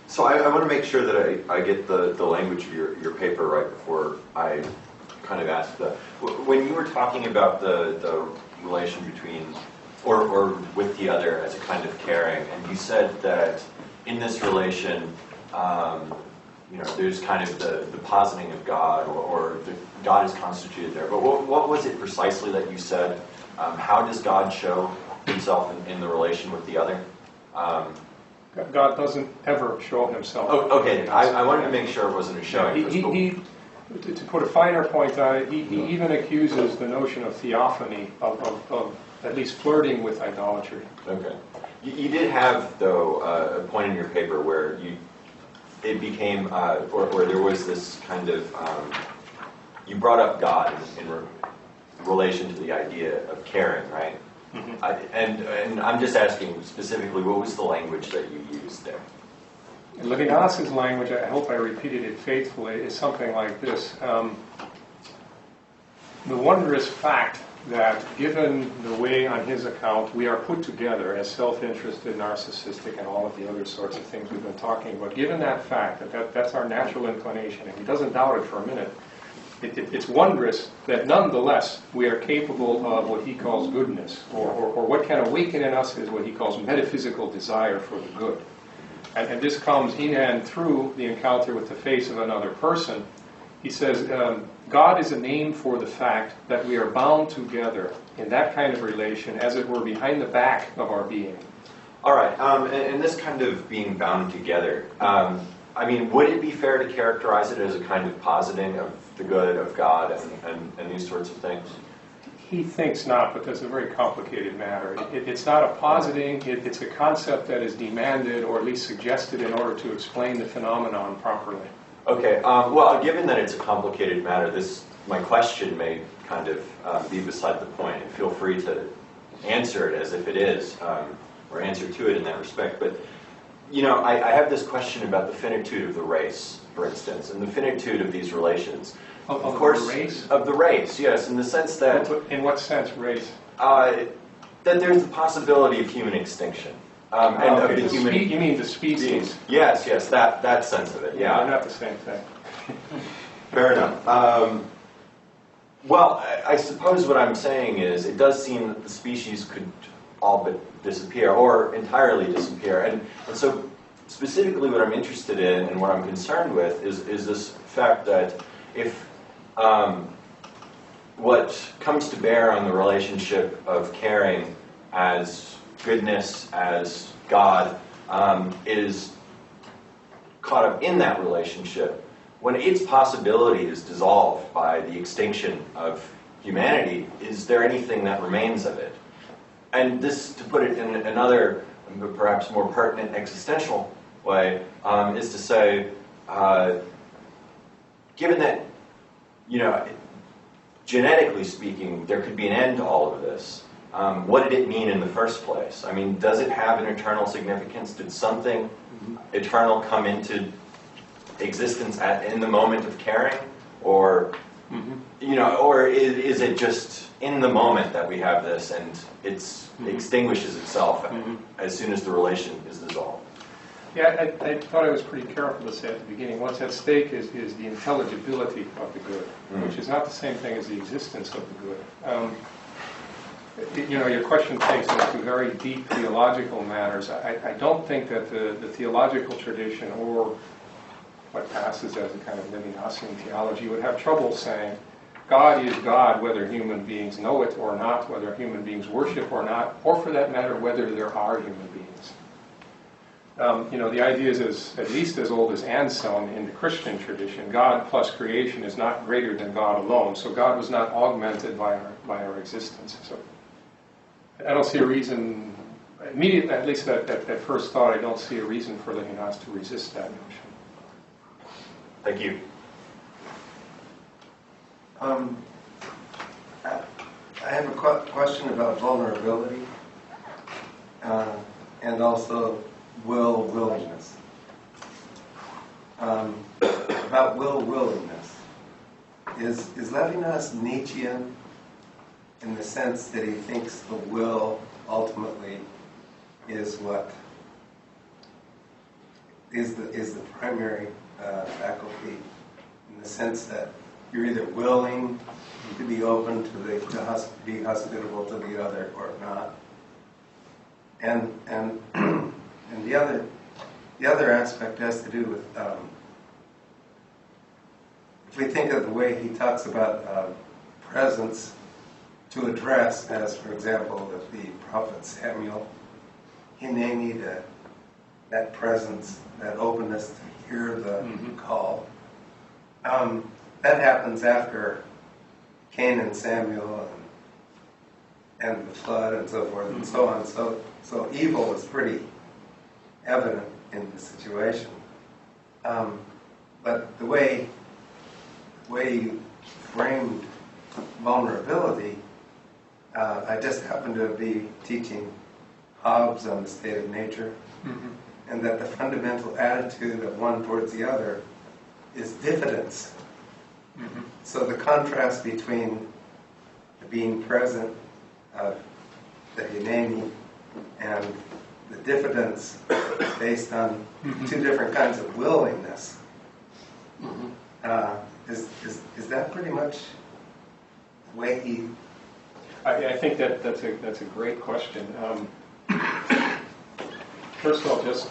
So I want to make sure that I get the language of your paper right before I kind of ask when you were talking about the relation between or with the other as a kind of caring, and you said that in this relation, there's kind of the positing of God, or God is constituted there. But what was it precisely that you said? How does God show himself in the relation with the other? God doesn't ever show himself. Oh, okay. I wanted to make sure it wasn't a showing. To put a finer point on it, he even accuses the notion of theophany of at least flirting with idolatry. Okay. You did have, though, a point in your paper where it became, or there was this kind of, you brought up God in relation to the idea of caring, right? Mm-hmm. And I'm just asking specifically, what was the language that you used there? Levinas's language, I hope I repeated it faithfully, is something like this. The wondrous fact that given the way on his account we are put together as self-interested, narcissistic, and all of the other sorts of things we've been talking about, given that fact, that's our natural inclination, and he doesn't doubt it for a minute, it's wondrous that nonetheless we are capable of what he calls goodness, or what can awaken in us is what he calls metaphysical desire for the good. And this comes in and through the encounter with the face of another person. He says, God is a name for the fact that we are bound together in that kind of relation, as it were, behind the back of our being. All right, and this kind of being bound together, would it be fair to characterize it as a kind of positing of the good of God and these sorts of things? He thinks not, but that's a very complicated matter. It's not a positing, it's a concept that is demanded or at least suggested in order to explain the phenomenon properly. Okay, well, given that it's a complicated matter, my question may kind of be beside the point, and feel free to answer it as if it is, or answer to it in that respect. But, I have this question about the finitude of the race, for instance, and the finitude of these relations. Of course, the race? Of the race, yes, in the sense that... In what sense, race? That there's the possibility of human extinction. Of the human... You mean the species? Yes, that sense of it, yeah. They're not the same thing. Fair enough. Well, I suppose what I'm saying is it does seem that the species could all but disappear, or entirely disappear. And so specifically what I'm interested in and what I'm concerned with is this fact that if what comes to bear on the relationship of caring as goodness, as God, is caught up in that relationship, when its possibility is dissolved by the extinction of humanity, is there anything that remains of it? And this, to put it in another, perhaps more pertinent existential way, is to say, given that, genetically speaking, there could be an end to all of this, what did it mean in the first place? I mean, does it have an eternal significance? Did something eternal come into existence in the moment of caring? Or, or is it just in the moment that we have this and it extinguishes itself as soon as the relation is dissolved? Yeah, I thought I was pretty careful to say at the beginning, what's at stake is the intelligibility of the good, which is not the same thing as the existence of the good. Your question takes us to very deep theological matters. I don't think that the theological tradition, or what passes as a kind of Levinasian theology, would have trouble saying God is God whether human beings know it or not, whether human beings worship or not, or for that matter, whether there are human beings. The idea is at least as old as Anselm in the Christian tradition. God plus creation is not greater than God alone. So God was not augmented by our existence. So I don't see a reason, immediately, at least at first thought, I don't see a reason for Levinas to resist that notion. Thank you. I have a question about vulnerability and also willingness. About willingness. Is Levinas Nietzschean in the sense that he thinks the will ultimately is what is the primary faculty, in the sense that you're either willing to be open to be hospitable to the other or not, and the other aspect has to do with if we think of the way he talks about presence to address, as for example with the prophet Samuel, hineni, that presence, that openness to hear the call. That happens after Cain and Samuel and the flood and so forth and so on. So evil is pretty evident in the situation. But the way you framed vulnerability, I just happened to be teaching Hobbes on the state of nature, and that the fundamental attitude of one towards the other is diffidence. So the contrast between the being present of the hineni and the diffidence based on two different kinds of willingness, is that pretty much the way he... I think that's a great question. First of all, just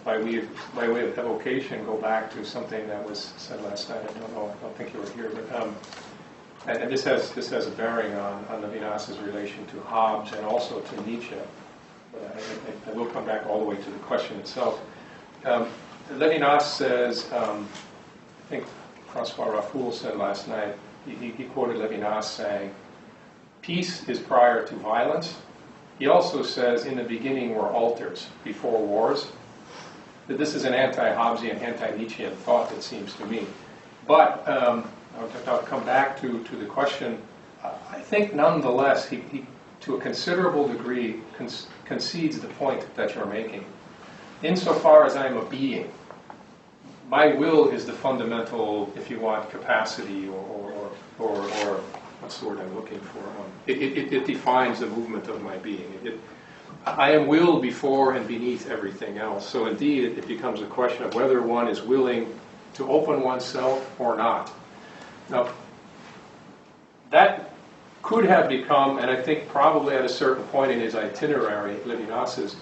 by way of evocation, go back to something that was said last night. I don't think you were here, but and this has a bearing on Levinas's relation to Hobbes and also to Nietzsche. But I will come back all the way to the question itself. Levinas says, I think Francois Raffoul said last night, he quoted Levinas saying, "Peace is prior to violence." He also says, "In the beginning were altars before wars." That this is an anti-Hobbesian, anti-Nietzschean thought, it seems to me. But I'll come back to the question. I think nonetheless, he to a considerable degree concedes the point that you're making. Insofar as I'm a being, my will is the fundamental, if you want, capacity or what's the word I'm looking for? It defines the movement of my being. I am will before and beneath everything else. So indeed, it becomes a question of whether one is willing to open oneself or not. Now, that could have become, and I think probably at a certain point in his itinerary, Levinas's,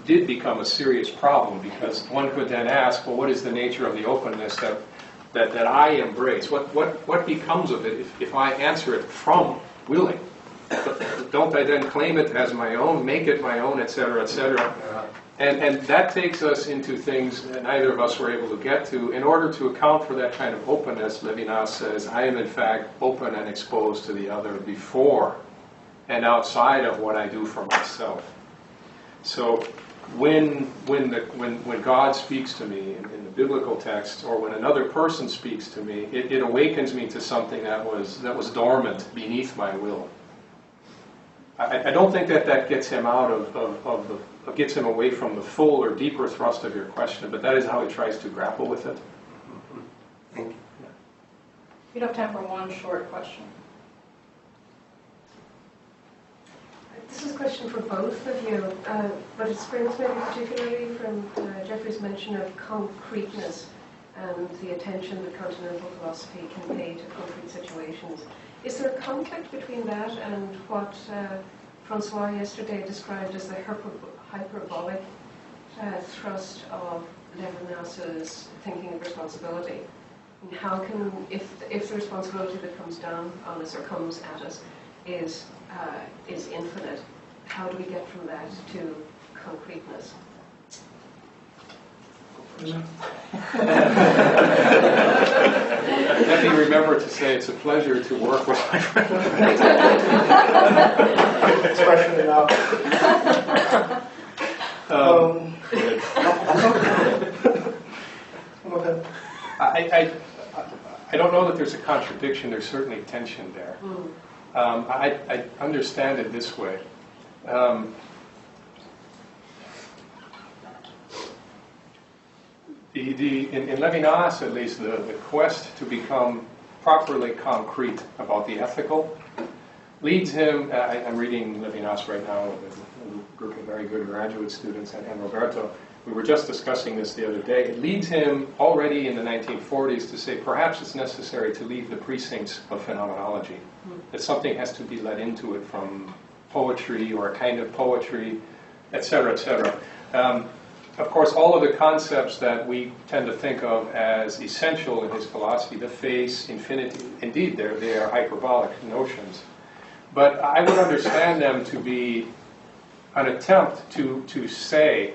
did become a serious problem, because one could then ask, well, what is the nature of the openness that I embrace? What becomes of it if I answer it from willing? Don't I then claim it as my own, make it my own, etc., etc.? And that takes us into things that neither of us were able to get to. In order to account for that kind of openness, Levinas says, I am in fact open and exposed to the other before and outside of what I do for myself. So when God speaks to me in the biblical text, or when another person speaks to me, it awakens me to something that was dormant beneath my will. I don't think that gets him out gets him away from the full or deeper thrust of your question, but that is how he tries to grapple with it. Thank you. We'd have time for one short question. This is a question for both of you, but it springs maybe particularly from Jeffrey's mention of concreteness and the attention that Continental philosophy can pay to concrete situations. Is there a conflict between that and what Francois yesterday described as the hyperbolic thrust of Levinas's thinking of responsibility? And how can, if the responsibility that comes down on us or comes at us is infinite, how do we get from that to concreteness? Let me remember to say it's a pleasure to work with my friend. Especially now. Okay. I don't know that there's a contradiction. There's certainly tension there. I understand it this way. In Levinas, at least, the quest to become properly concrete about the ethical leads him. I'm reading Levinas right now with a group of very good graduate students, and Roberto. We were just discussing this the other day. It leads him already in the 1940s to say perhaps it's necessary to leave the precincts of phenomenology, that something has to be let into it from poetry or a kind of poetry, etc., etc. Of course, all of the concepts that we tend to think of as essential in his philosophy, the face, infinity, indeed, they are hyperbolic notions. But I would understand them to be an attempt to say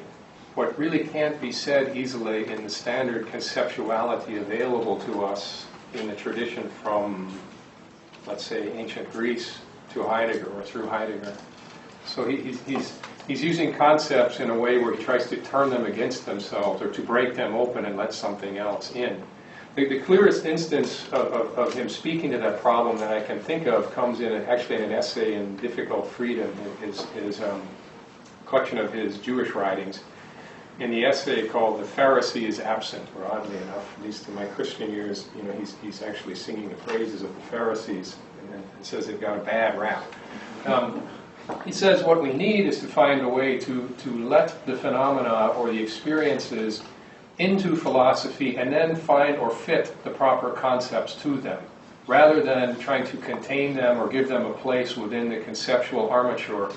what really can't be said easily in the standard conceptuality available to us in the tradition from, let's say, ancient Greece to Heidegger or through Heidegger. So he's using concepts in a way where he tries to turn them against themselves or to break them open and let something else in. The clearest instance of him speaking to that problem that I can think of comes in actually in an essay in Difficult Freedom, his collection of his Jewish writings. In the essay called "The Pharisee is Absent," or oddly enough, at least in my Christian years, he's actually singing the praises of the Pharisees and says they've got a bad rap. He says what we need is to find a way to let the phenomena or the experiences into philosophy and then find or fit the proper concepts to them, rather than trying to contain them or give them a place within the conceptual armature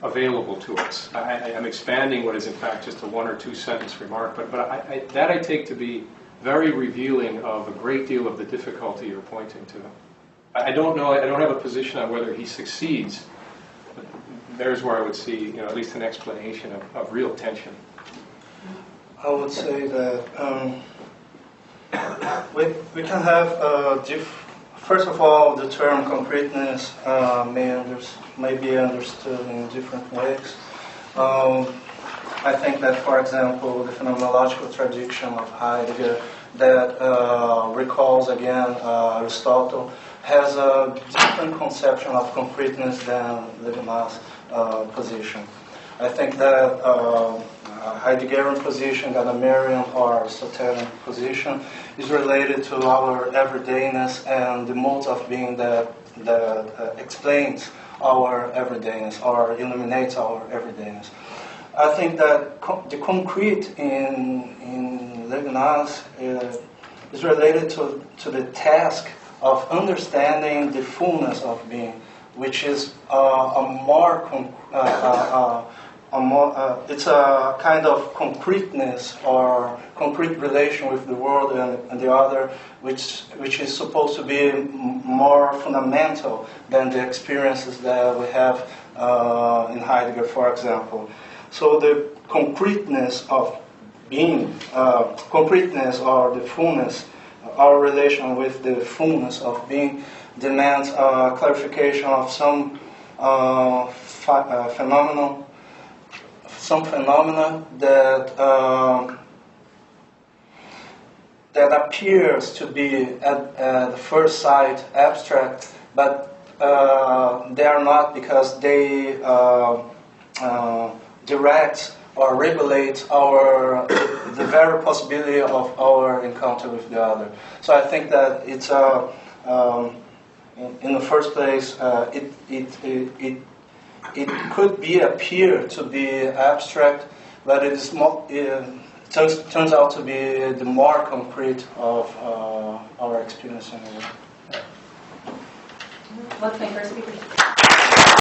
available to us. I'm expanding what is in fact just a one or two sentence remark, but that I take to be very revealing of a great deal of the difficulty you're pointing to. I don't know, I don't have a position on whether he succeeds. There's where I would see, at least an explanation of real tension. I would say that we can have first of all, the term concreteness may be understood in different ways. I think that, for example, the phenomenological tradition of Heidegger that recalls again Aristotle has a different conception of concreteness than Levinas' position. I think that Heideggerian position, Gadamer's or Aristotelian position is related to our everydayness and the mode of being that explains our everydayness or illuminates our everydayness. I think that the concrete in Levinas is related to the task of understanding the fullness of being, which is it's a kind of concreteness or concrete relation with the world and the other, which is supposed to be more fundamental than the experiences that we have in Heidegger, for example. So the concreteness of being, concreteness or the fullness, our relation with the fullness of being demands clarification of some phenomena that appears to be at the first sight abstract, but they are not, because they direct or regulate the very possibility of our encounter with the other. So I think that it's in the first place it could appear to be abstract, but it is more, turns out to be the more concrete of our experience in the world. Let's thank our speakers.